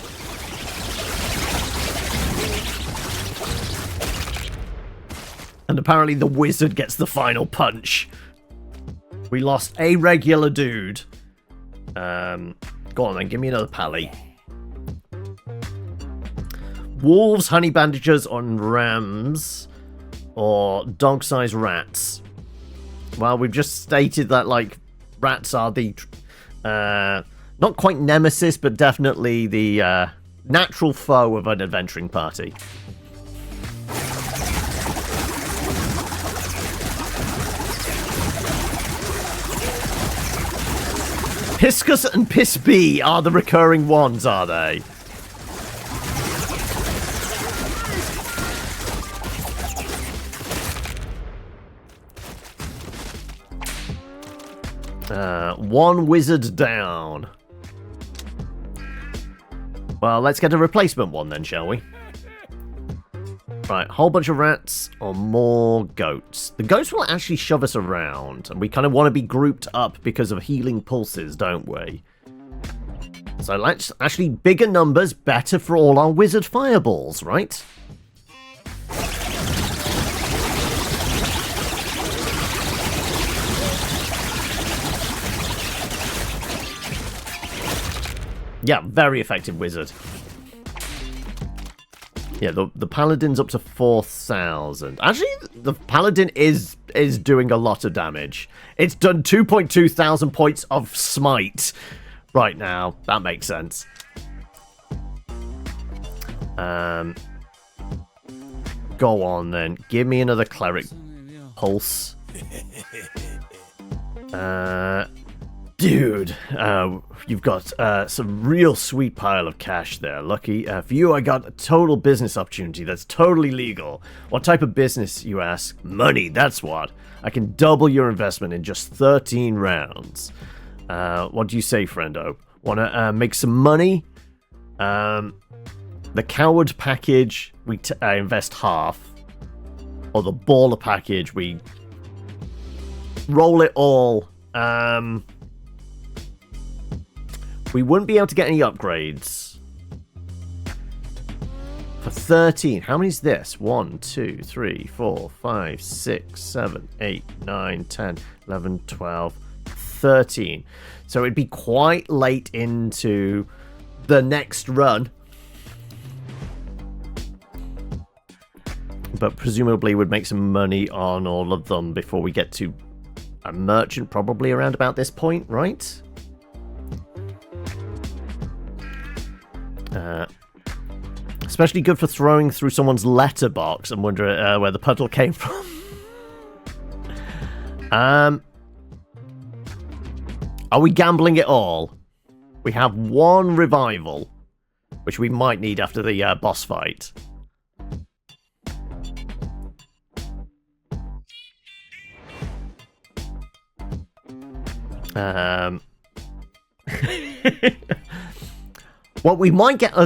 And apparently the wizard gets the final punch. We lost a regular dude. Go on then, give me another pally. Wolves, honey bandagers on rams, or dog-sized rats. Well, we've just stated that, like, rats are the, not quite nemesis, but definitely the natural foe of an adventuring party. Piscus and Piss B are the recurring ones, are they? One wizard down. Well, let's get a replacement one then, shall we? Right, whole bunch of rats or more goats. The goats will actually shove us around, and we kind of want to be grouped up because of healing pulses, don't we? So let's actually, bigger numbers, better for all our wizard fireballs, right? Yeah, very effective wizard. Yeah, the paladin's up to 4,000. Actually, the paladin is doing a lot of damage. It's done 2.2 thousand points of smite right now. That makes sense. Go on then. Give me another cleric pulse. Dude, you've got some real sweet pile of cash there. Lucky for you, I got a total business opportunity that's totally legal. What type of business, you ask? Money, that's what. I can double your investment in just 13 rounds. What do you say, friendo? Want to make some money? The coward package, we invest half. Or the baller package, we roll it all. We wouldn't be able to get any upgrades. For 13. How many is this? 1, 2, 3, 4, 5, 6, 7, 8, 9, 10, 11, 12, 13. So it'd be quite late into the next run. But presumably would make some money on all of them before we get to a merchant, probably around about this point, right? Especially good for throwing through someone's letterbox and wonder where the puddle came from. Are we gambling it all? We have one revival, which we might need after the boss fight. Well, we might get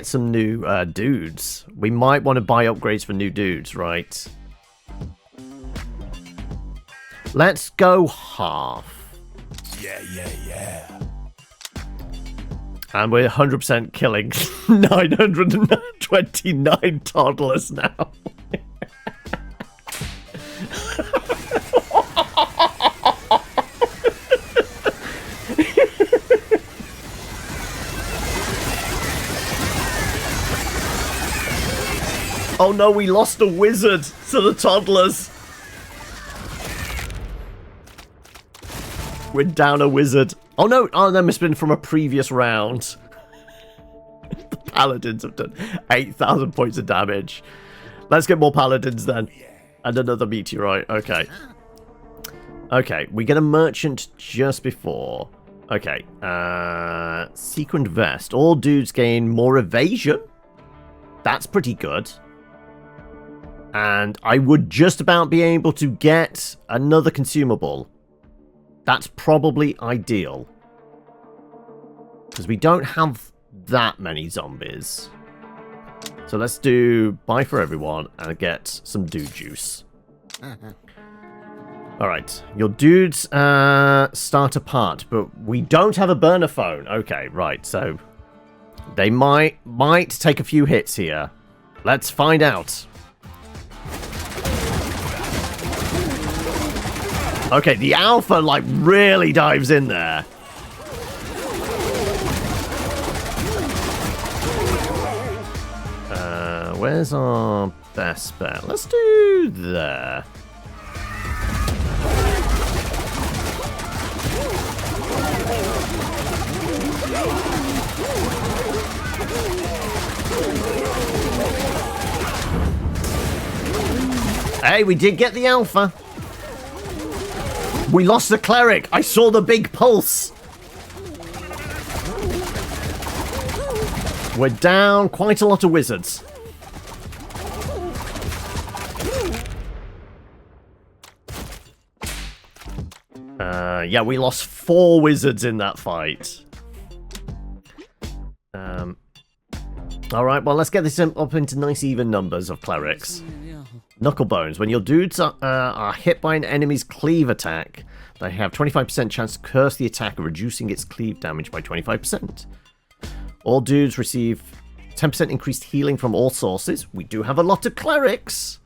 some new dudes. We might want to buy upgrades for new dudes, right? Let's go half. Yeah. And we're 100% killing 929 toddlers now. Oh no, we lost a wizard to the toddlers. We're down a wizard. Oh no, that must have been from a previous round. The paladins have done 8,000 points of damage. Let's get more paladins then. And another meteorite. Okay. Okay, we get a merchant just before. Okay. Sequined vest. All dudes gain more evasion. That's pretty good. And I would just about be able to get another consumable. That's probably ideal. Because we don't have that many zombies. So let's do buy for everyone and get some dude juice. Alright, your dudes start apart, but we don't have a burner phone. Okay, right, so they might take a few hits here. Let's find out. Okay, the alpha, like, really dives in there. Where's our best bet? Let's do there. Hey, we did get the alpha. We lost the cleric. I saw the big pulse. We're down quite a lot of wizards. Yeah, we lost 4 wizards in that fight. Alright, well, let's get this up into nice even numbers of clerics. Knucklebones. When your dudes are hit by an enemy's cleave attack, they have 25% chance to curse the attack, reducing its cleave damage by 25%. All dudes receive 10% increased healing from all sources. We do have a lot of clerics.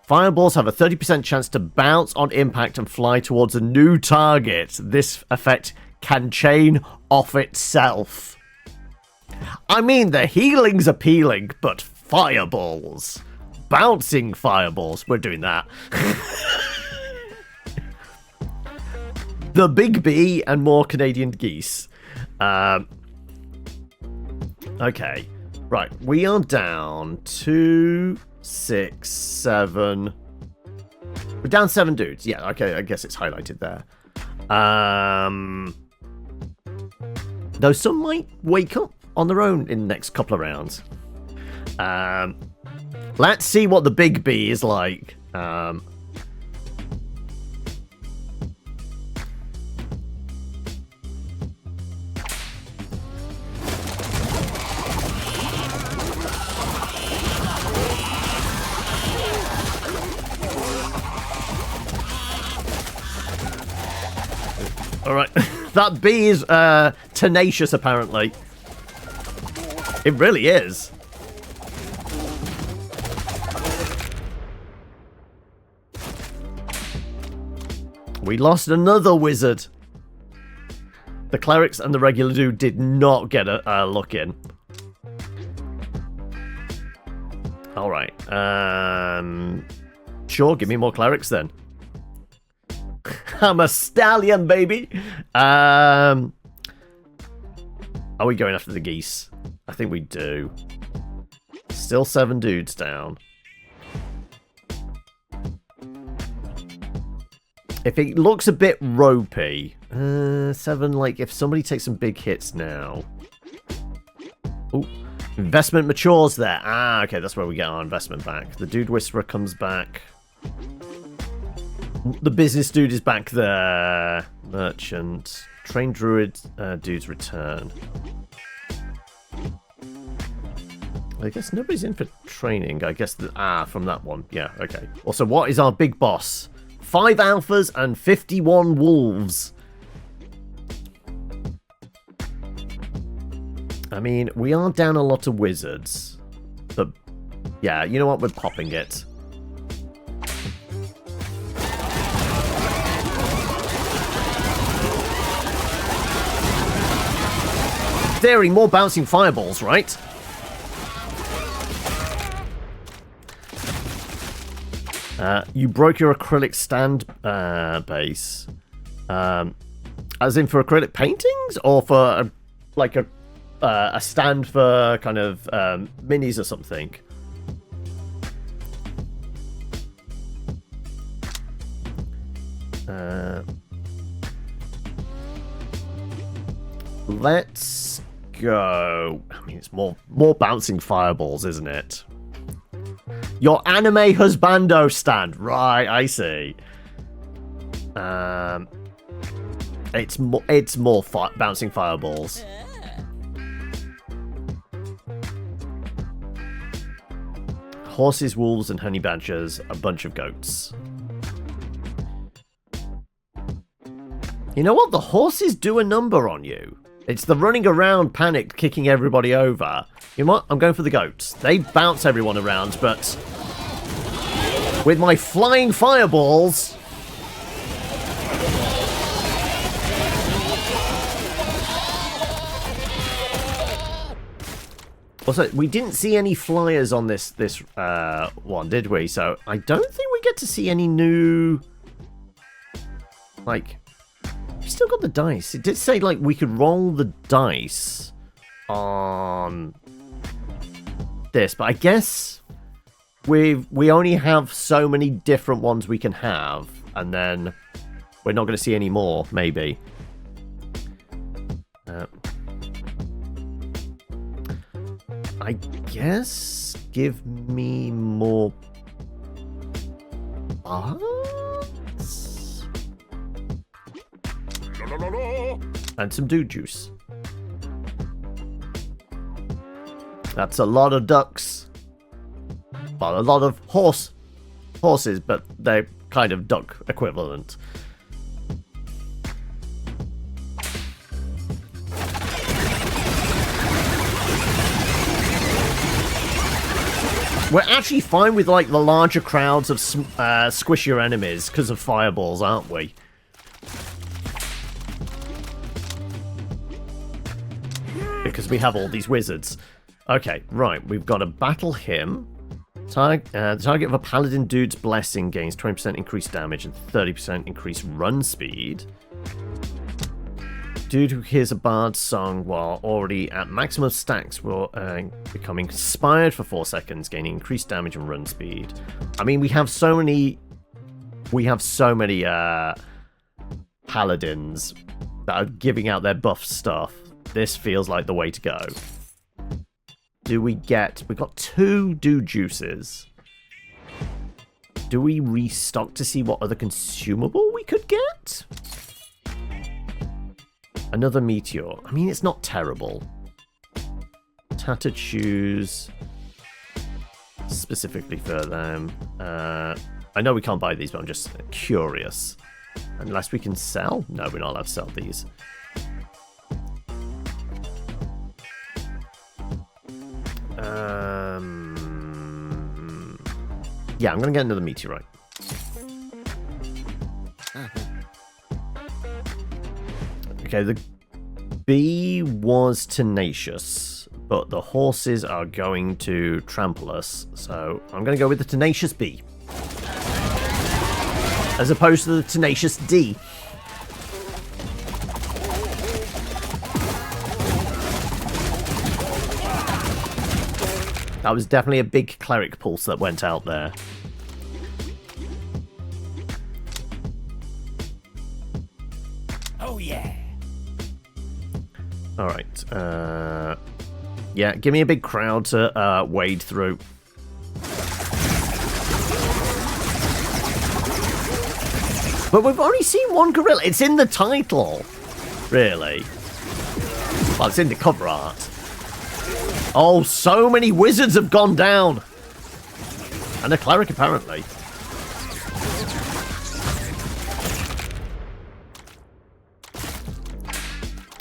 Fireballs have a 30% chance to bounce on impact and fly towards a new target. This effect can chain off itself. I mean, the healing's appealing, but fireballs. Bouncing fireballs. We're doing that. The big bee and more Canadian geese. Okay. Right. We are down 2, 6, 7. We're down 7 dudes. Yeah, okay. I guess it's highlighted there. Though some might wake up on their own in the next couple of rounds. Let's see what the big bee is like. Alright, that bee is tenacious apparently. It really is. We lost another wizard. The clerics and the regular dude did not get a look in. Alright. Sure, give me more clerics then. I'm a stallion, baby. Are we going after the geese? I think we do. Still 7 dudes down. If it looks a bit ropey, 7, like, if somebody takes some big hits now. Ooh, investment matures there. Ah, okay, that's where we get our investment back. The Dude Whisperer comes back. The business dude is back there. Merchant. Trained druid dudes return. I guess nobody's in for training. I guess from that one. Yeah, okay. Also, what is our big boss? 5 alphas and 51 wolves. I mean, we are down a lot of wizards. But, yeah, you know what? We're popping it. Daring, more bouncing fireballs, right? You broke your acrylic stand base. As in for acrylic paintings? Or for, a stand for kind of minis or something? Let's go. I mean, it's more bouncing fireballs, isn't it? Your anime husbando stand. Right, I see. It's more bouncing fireballs. Horses, wolves, and honey badgers. A bunch of goats. You know what? The horses do a number on you. It's the running around, panicked, kicking everybody over. You know what? I'm going for the goats. They bounce everyone around, but with my flying fireballs... Also, we didn't see any flyers on this one, did we? So I don't think we get to see any new... Like... We still got the dice. It did say, like, we could roll the dice on this, but I guess we only have so many different ones we can have, and then we're not going to see any more, maybe. I guess give me more bards? And some dude juice. That's a lot of ducks. Well, a lot of horses, but they're kind of duck equivalent. We're actually fine with, like, the larger crowds of squishier enemies because of fireballs, aren't we? Because we have all these wizards. Okay, right. We've got to battle him. The target of a paladin dude's blessing gains 20% increased damage and 30% increased run speed. Dude who hears a bard's song while already at maximum stacks will become inspired for 4 seconds, gaining increased damage and run speed. I mean, we have so many paladins that are giving out their buff stuff. This feels like the way to go. We got 2 dude juices. Do we restock to see what other consumable we could get? Another meteor. I mean, it's not terrible. Tattered shoes. Specifically for them. I know we can't buy these, but I'm just curious. Unless we can sell? No, we're not allowed to sell these. Yeah, I'm going to get another meteorite. Okay, the bee was tenacious, but the horses are going to trample us, so I'm going to go with the tenacious bee. As opposed to the tenacious D. That was definitely a big cleric pulse that went out there. Oh, yeah. Alright. Yeah, give me a big crowd to wade through. But we've only seen one gorilla. It's in the title, really. Well, it's in the cover art. Oh, so many wizards have gone down. And a cleric, apparently.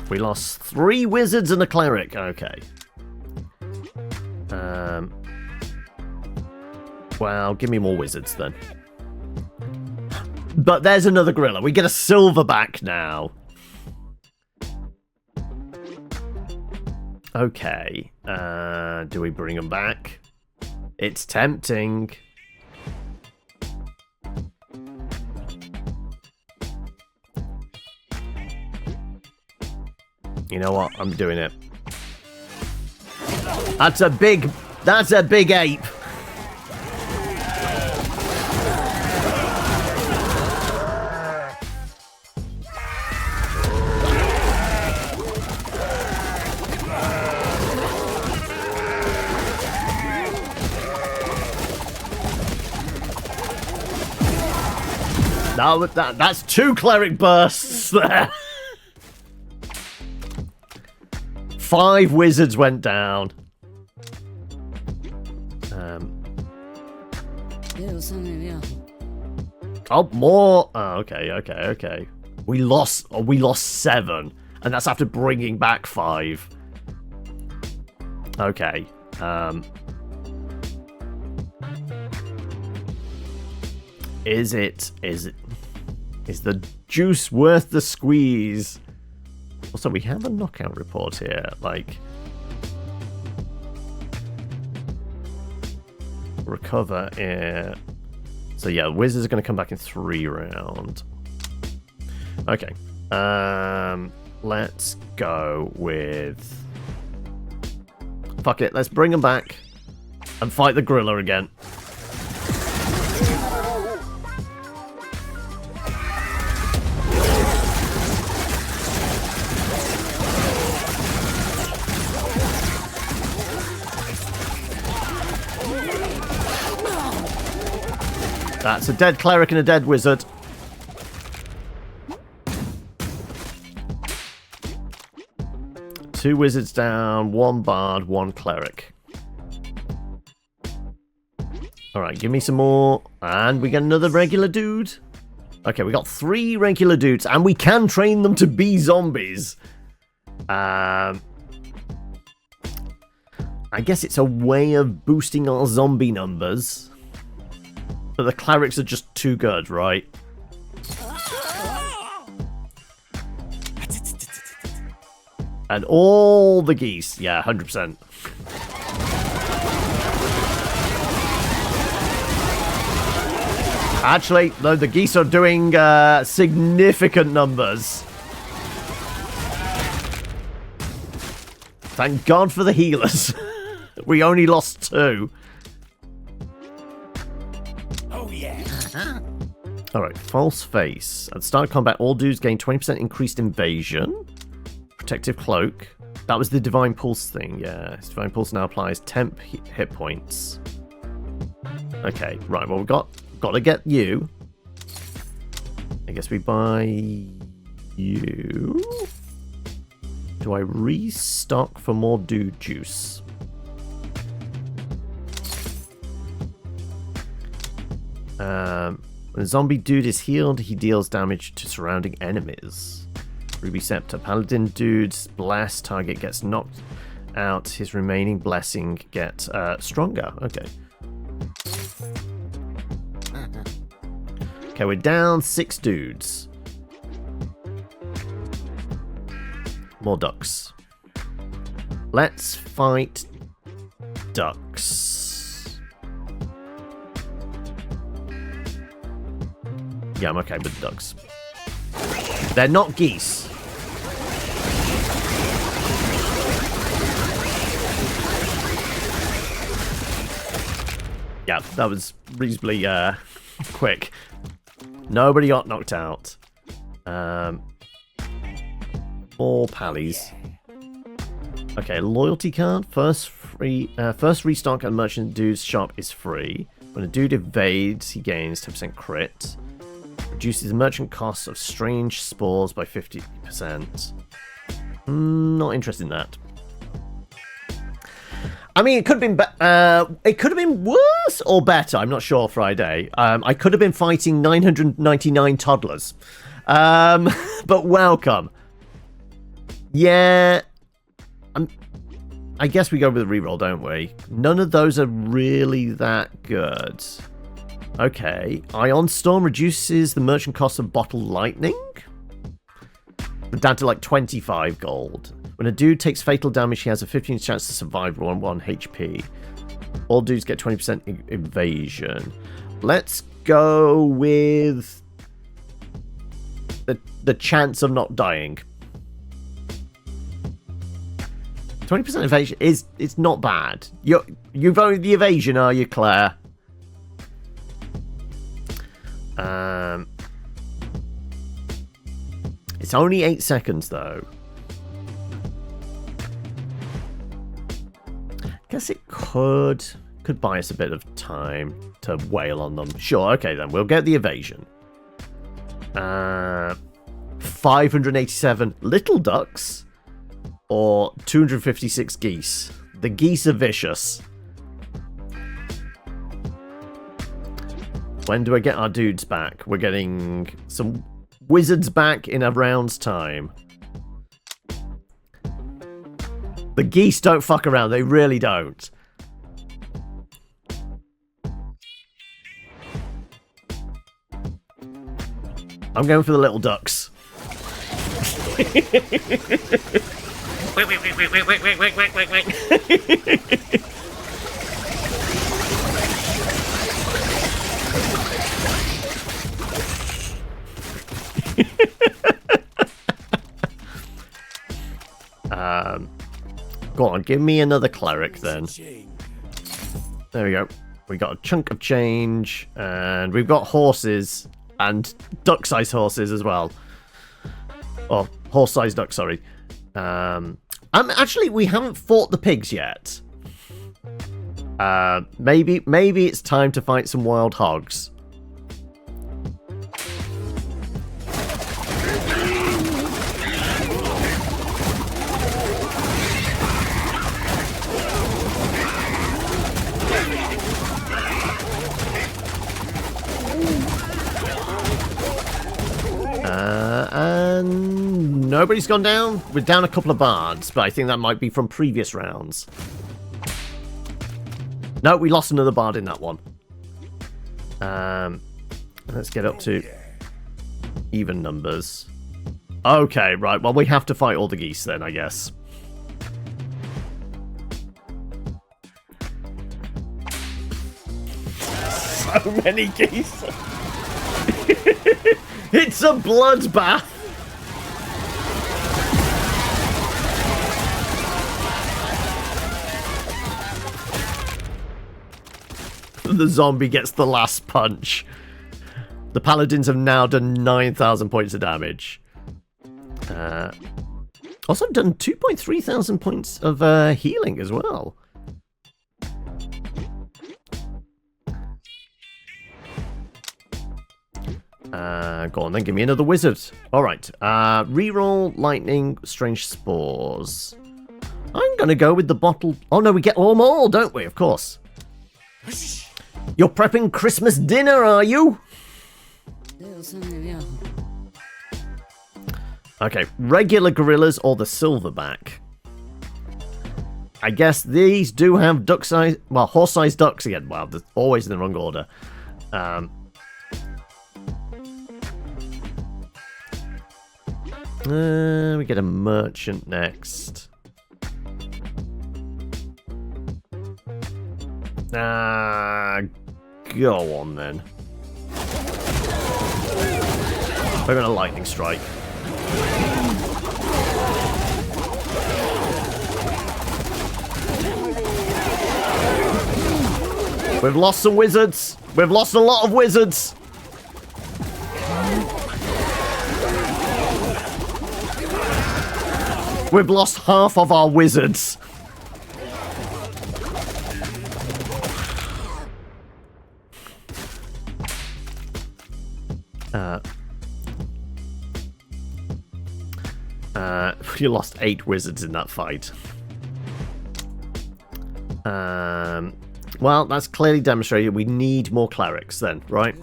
We lost 3 wizards and a cleric. Okay. Well, give me more wizards then. But there's another gorilla. We get a silverback now. Okay. Do we bring them back? It's tempting. You know what? I'm doing it. That's a big ape. That's 2 cleric bursts there. 5 wizards went down. Oh, more. Oh, okay. We lost 7, and that's after bringing back 5. Okay. Is the juice worth the squeeze? Also, we have a knockout report here, like recover air. So yeah, wizards are going to come back in 3 round. Okay, let's go with. Fuck it, let's bring them back and fight the gorilla again. That's a dead cleric and a dead wizard. Two wizards down, 1 bard, 1 cleric. Alright, give me some more. And we get another regular dude. Okay, we got 3 regular dudes, and we can train them to be zombies. I guess it's a way of boosting our zombie numbers. But the clerics are just too good, right? And all the geese. Yeah, 100%. Actually, no, the geese are doing significant numbers. Thank God for the healers. We only lost 2. Alright, false face. At the start of combat, all dudes gain 20% increased invasion. Protective cloak. That was the divine pulse thing, yeah. Divine pulse now applies temp hit points. Okay, right, well, we've got to get you. I guess we buy you. Do I restock for more dude juice? When a zombie dude is healed, he deals damage to surrounding enemies. Ruby Scepter. Paladin dude's blast target gets knocked out. His remaining blessing gets stronger. Okay. Okay, we're down 6 dudes. More ducks. Let's fight ducks. Yeah, I'm okay with the ducks. They're not geese. Yeah, that was reasonably quick. Nobody got knocked out. More pallies. Okay, loyalty card. First restock at merchant dude's shop is free. When a dude evades, he gains 10% crit. Reduces the merchant costs of strange spores by 50%. Not interested in that. I mean, it could have been worse or better. I'm not sure. Friday. I could have been fighting 999 toddlers. But welcome. Yeah. I guess we go with a reroll, don't we? None of those are really that good. Okay. Ion Storm reduces the merchant cost of bottle lightning. Down to like 25 gold. When a dude takes fatal damage, he has a 15% chance to survive on 1 HP. All dudes get 20% evasion. Let's go with the chance of not dying. 20% evasion it's not bad. You've voted the evasion, are you, Claire? It's only 8 seconds though. Guess it could buy us a bit of time to wail on them. Sure, okay then, we'll get the evasion. 587 little ducks or 256 geese. The geese are vicious. When do I get our dudes back? We're getting some wizards back in a round's time. The geese don't fuck around. They really don't. I'm going for the little ducks. Go on, give me another cleric then. There we go. We got a chunk of change, and we've got horses and duck-sized horses as well. Oh, horse-sized duck, sorry. Actually, we haven't fought the pigs yet. Maybe it's time to fight some wild hogs. And nobody's gone down. We're down a couple of bards, but I think that might be from previous rounds. No, we lost another bard in that one. Let's get up to even numbers. Okay, right. Well, we have to fight all the geese then, I guess. So many geese. It's a bloodbath. The zombie gets the last punch. The paladins have now done 9,000 points of damage. Also done 2.3 thousand points of healing as well. Go on then, give me another wizard. Alright, reroll lightning, strange spores. I'm gonna go with the bottle. Oh no, we get them all, don't we? Of course. You're prepping Christmas dinner, are you? Okay, regular gorillas or the silverback. I guess these do have duck-sized, well, horse-sized ducks again. Wow, they're always in the wrong order. We get a merchant next. Go on then. We're gonna lightning strike. We've lost some wizards. We've lost a lot of wizards. We've lost half of our wizards. You lost 8 wizards in that fight. Well, that's clearly demonstrated we need more clerics then, right?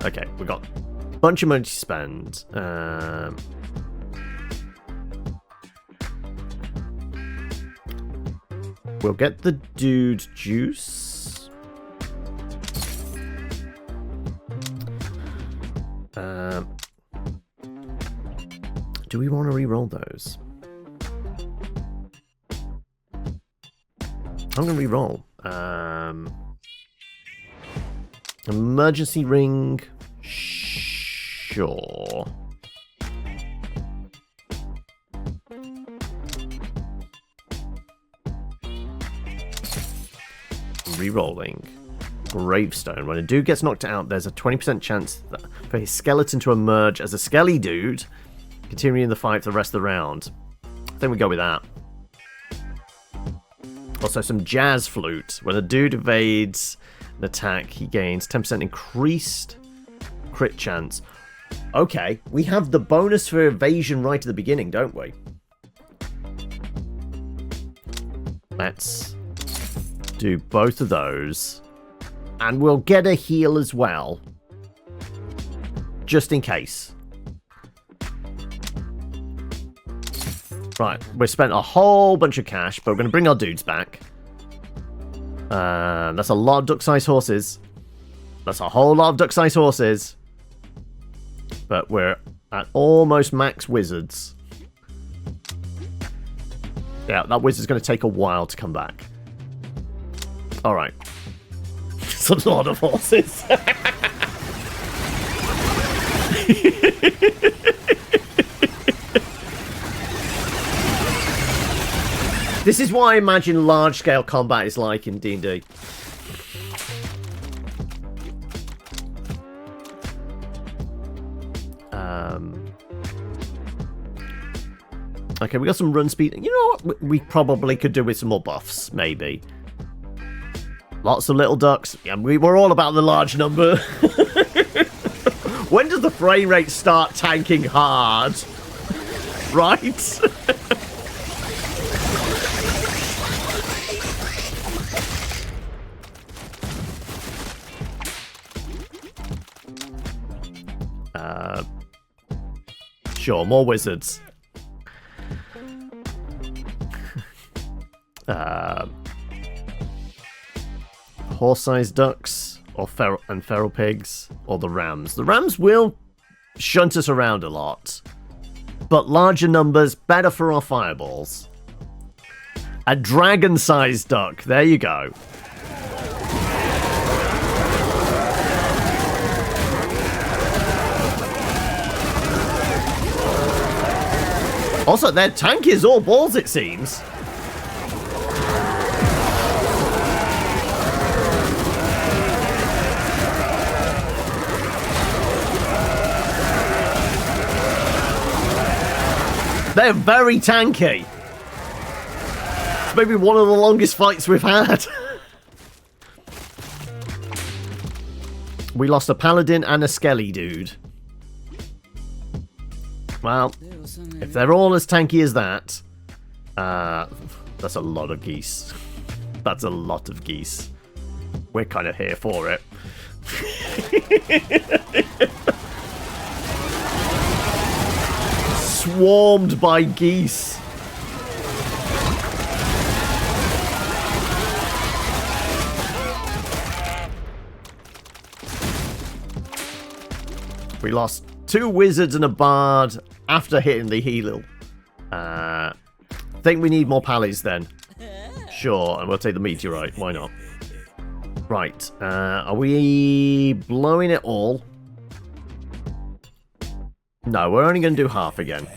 Okay, we got a bunch of money to spend. We'll get the dude juice. Do we want to re-roll those? I'm going to re-roll. Emergency ring. Sure. Re-rolling. Gravestone. When a dude gets knocked out, there's a 20% chance for his skeleton to emerge as a skelly dude, continuing the fight for the rest of the round. I think we go with that. Also, some jazz flute. When a dude evades an attack, he gains 10% increased crit chance. Okay, we have the bonus for evasion right at the beginning, don't we? Let's do both of those. And we'll get a heal as well. Just in case. Right, we've spent a whole bunch of cash, but we're going to bring our dudes back. That's a lot of duck-sized horses. That's a whole lot of duck-sized horses. But we're at almost max wizards. Yeah, that wizard's going to take a while to come back. Alright. It's a lot of horses. This is what I imagine large-scale combat is like in D&D. Okay, we got some run speed. You know what? We probably could do with some more buffs, maybe. Lots of little ducks. Yeah, we're all about the large number. When does the frame rate start tanking hard? Right? Sure, more wizards. Horse-sized ducks, or feral pigs, or the rams. The rams will shunt us around a lot, but larger numbers, better for our fireballs. A dragon-sized duck, there you go. Also, their tank is all balls, it seems. They're very tanky. It's maybe one of the longest fights we've had. We lost a paladin and a skelly dude. Well, if they're all as tanky as that, that's a lot of geese. That's a lot of geese. We're kind of here for it. Swarmed by geese. We lost 2 wizards and a bard after hitting the heal. Think we need more pallies then. Sure, and we'll take the meteorite. Why not? Right. Are we blowing it all? No, we're only going to do half again.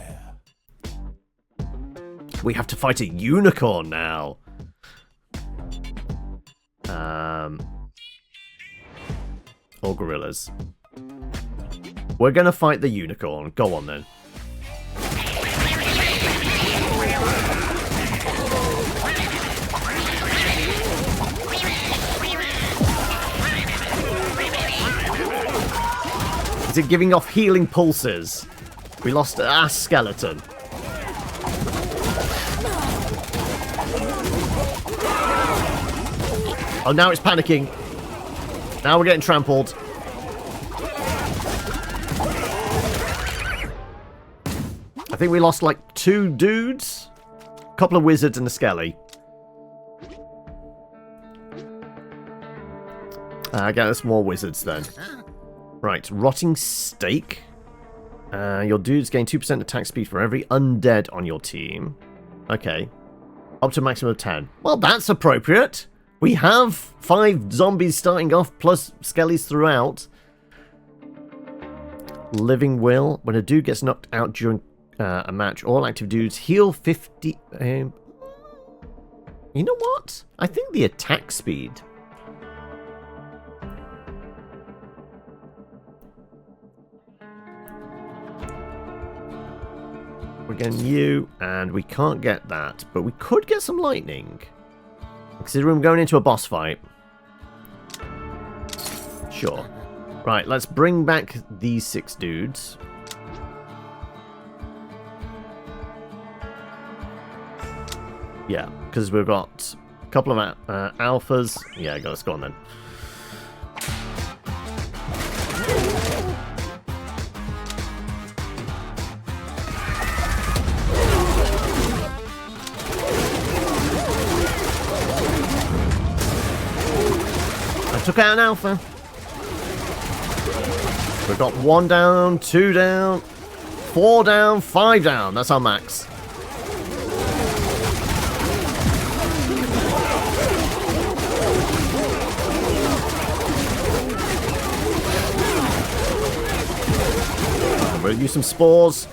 We have to fight a unicorn now. Or gorillas. We're going to fight the unicorn. Go on then. Is it giving off healing pulses? We lost our skeleton. Oh, now it's panicking. Now we're getting trampled. I think we lost like 2 dudes. A couple of wizards and a skelly. I get us more wizards then. Right, rotting steak. Your dudes gain 2% attack speed for every undead on your team. Okay. Up to a maximum of 10. Well, that's appropriate. We have 5 zombies starting off, plus skellies throughout. Living Will. When a dude gets knocked out during a match, all active dudes heal 50... you know what? I think the attack speed... We're getting you, and we can't get that. But we could get some lightning. Considering we're going into a boss fight. Sure. Right, let's bring back these 6 dudes. Yeah, because we've got a couple of alphas. Yeah, let's go on then. Took out an alpha. We've got 1 down, 2 down, 4 down, 5 down. That's our max. We'll use some spores.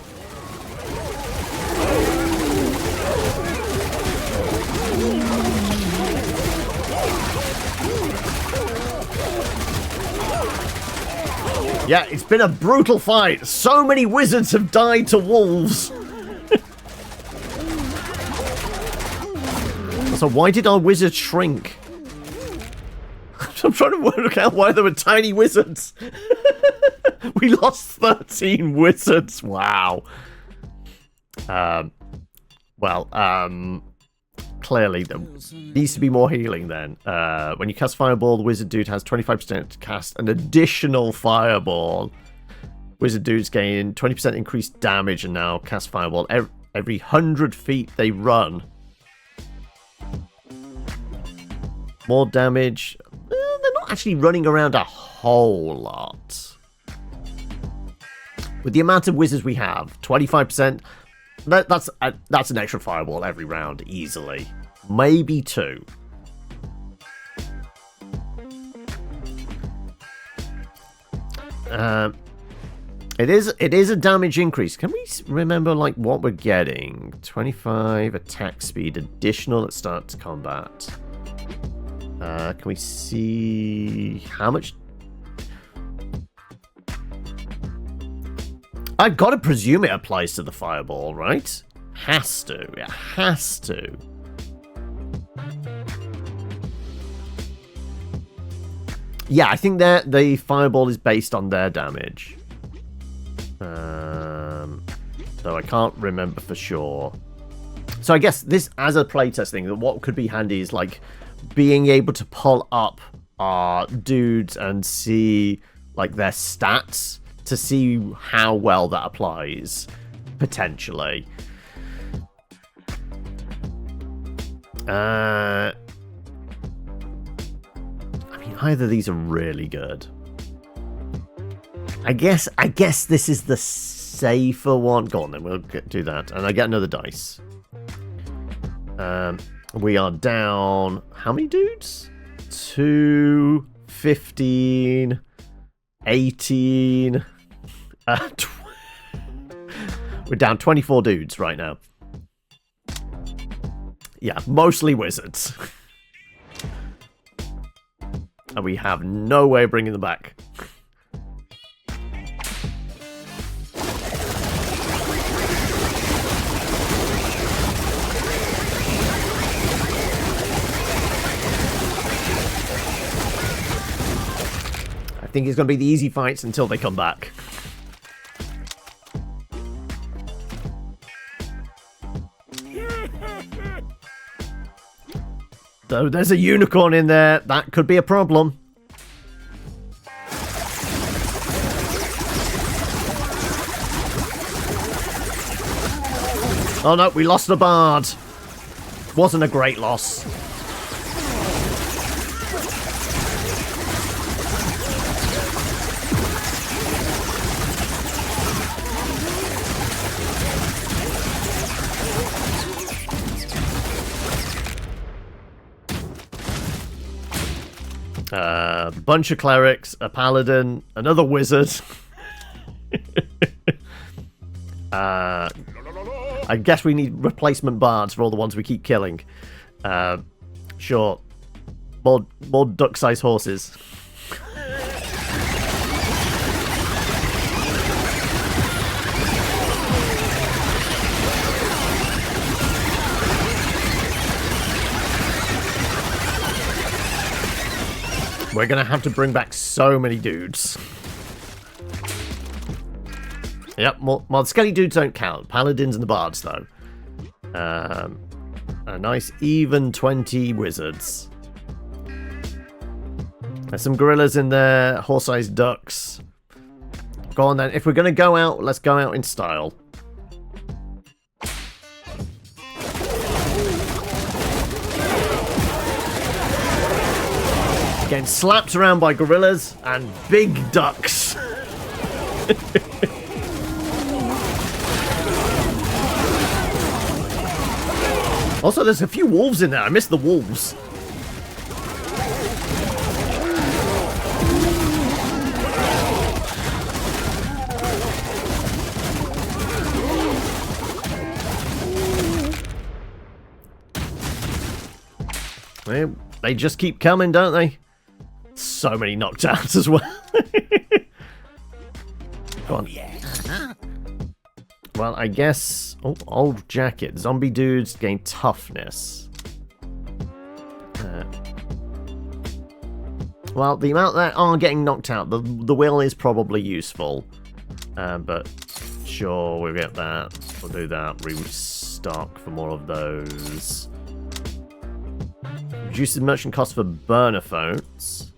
Yeah, it's been a brutal fight. So many wizards have died to wolves. So why did our wizard shrink? I'm trying to work out why there were tiny wizards. We lost 13 wizards. Wow. Clearly there needs to be more healing then. When you cast Fireball, the wizard dude has 25% to cast an additional Fireball. Wizard dudes gain 20% increased damage and now cast Fireball every 100 feet they run. More damage. They're not actually running around a whole lot. With the amount of wizards we have, 25%... That's an extra Fireball every round, easily. Maybe 2. It is a damage increase. Can we remember like what we're getting? 25 attack speed additional at start to combat. Can we see how much? I've got to presume it applies to the Fireball, right? Has to. It has to. Yeah, I think that the Fireball is based on their damage. Though I can't remember for sure. So I guess this, as a playtest thing, what could be handy is like being able to pull up our dudes and see like their stats, to see how well that applies, potentially. I mean, either of these are really good. I guess this is the safer one. Go on then, we'll do that. And I get another dice. We are down... How many dudes? 2, 15, 18... We're down 24 dudes right now. Yeah, mostly wizards. And we have no way of bringing them back. I think it's going to be the easy fights until they come back. Though there's a unicorn in there, that could be a problem. Oh no, we lost the bard. Wasn't a great loss. Bunch of clerics, a paladin, another wizard. I guess we need replacement bards for all the ones we keep killing. Sure. More duck-sized horses. We're gonna have to bring back so many dudes. Yep, well, skelly dudes don't count. Paladins and the bards, though. A nice even 20 wizards. There's some gorillas in there, horse-sized ducks. Go on, then. If we're going to go out, let's go out in style. Getting slapped around by gorillas and big ducks. Also, there's a few wolves in there. I missed the wolves. They just keep coming, don't they? So many knockdowns as well. Go on. Well, I guess... Oh, old jacket. Zombie dudes gain toughness. Well, the amount that are getting knocked out, the will is probably useful. But sure, we'll get that. We'll do that. Restock for more of those. Reduces merchant cost for burner phones.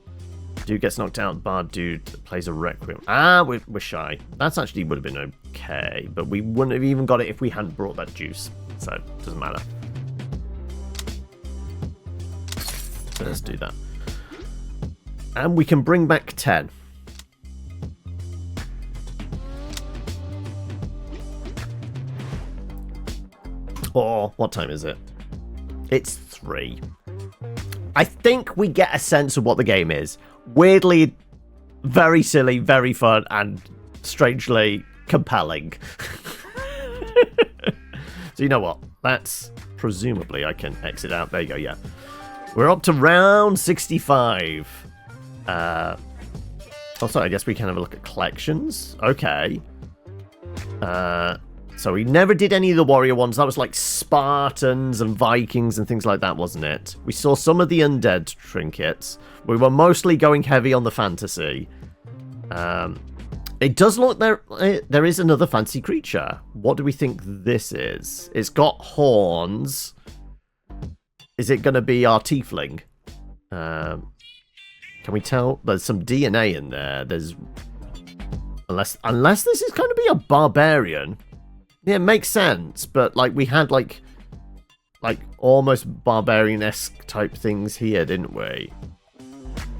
Dude gets knocked out. Bard dude plays a requiem. Ah, we're shy. That's actually would have been okay, but we wouldn't have even got it if we hadn't brought that juice. So it doesn't matter. So let's do that. And we can bring back 10. Or what time is it? It's 3. I think we get a sense of what the game is. Weirdly, very silly, very fun, and strangely compelling. So you know what? That's presumably I can exit out. There you go, yeah. We're up to round 65. Also, I guess we can have a look at collections. Okay. So we never did any of the warrior ones. That was like Spartans and Vikings and things like that, wasn't it? We saw some of the undead trinkets. We were mostly going heavy on the fantasy. It does look there is another fancy creature. What do we think this is? It's got horns. Is it going to be our tiefling? Can we tell? There's some DNA in there. There's unless this is going to be a barbarian. Yeah, it makes sense, but like we had like almost barbarian-esque type things here, didn't we?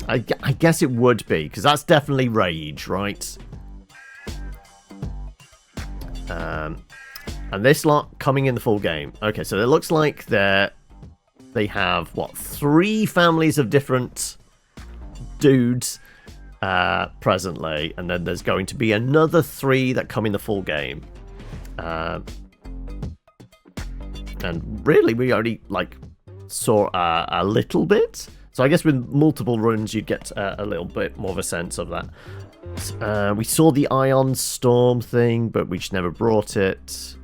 I guess it would be, because that's definitely rage, right? And this lot coming in the full game. Okay, so it looks like they have, what, 3 families of different dudes presently, and then there's going to be another 3 that come in the full game. And really, we only saw a little bit. So I guess with multiple runs, you'd get a little bit more of a sense of that. We saw the Ion Storm thing, but we just never brought it.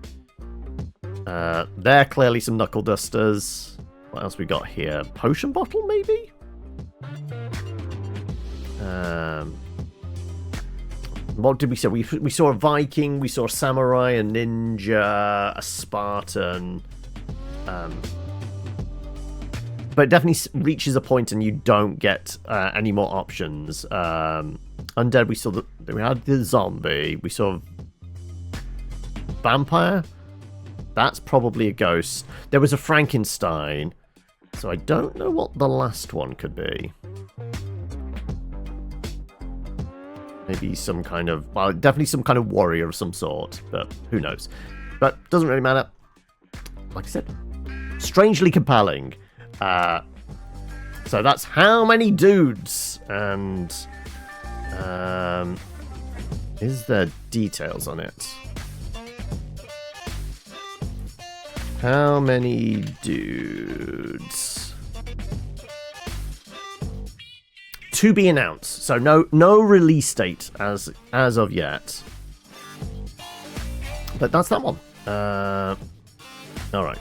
There, clearly some knuckle dusters. What else we got here? Potion bottle, maybe? What did we see? We saw a Viking, we saw a samurai, a ninja, a Spartan. but it definitely reaches a point and you don't get any more options. Undead, we had the zombie, we saw vampire. That's probably a ghost. There was a Frankenstein, so I don't know what the last one could be. Maybe some kind of, well, definitely some kind of warrior of some sort, but who knows. But doesn't really matter. Like I said, strangely compelling. So that's how many dudes, and is there details on it? How many dudes? To be announced. So no release date as of yet. But that's that one. All right.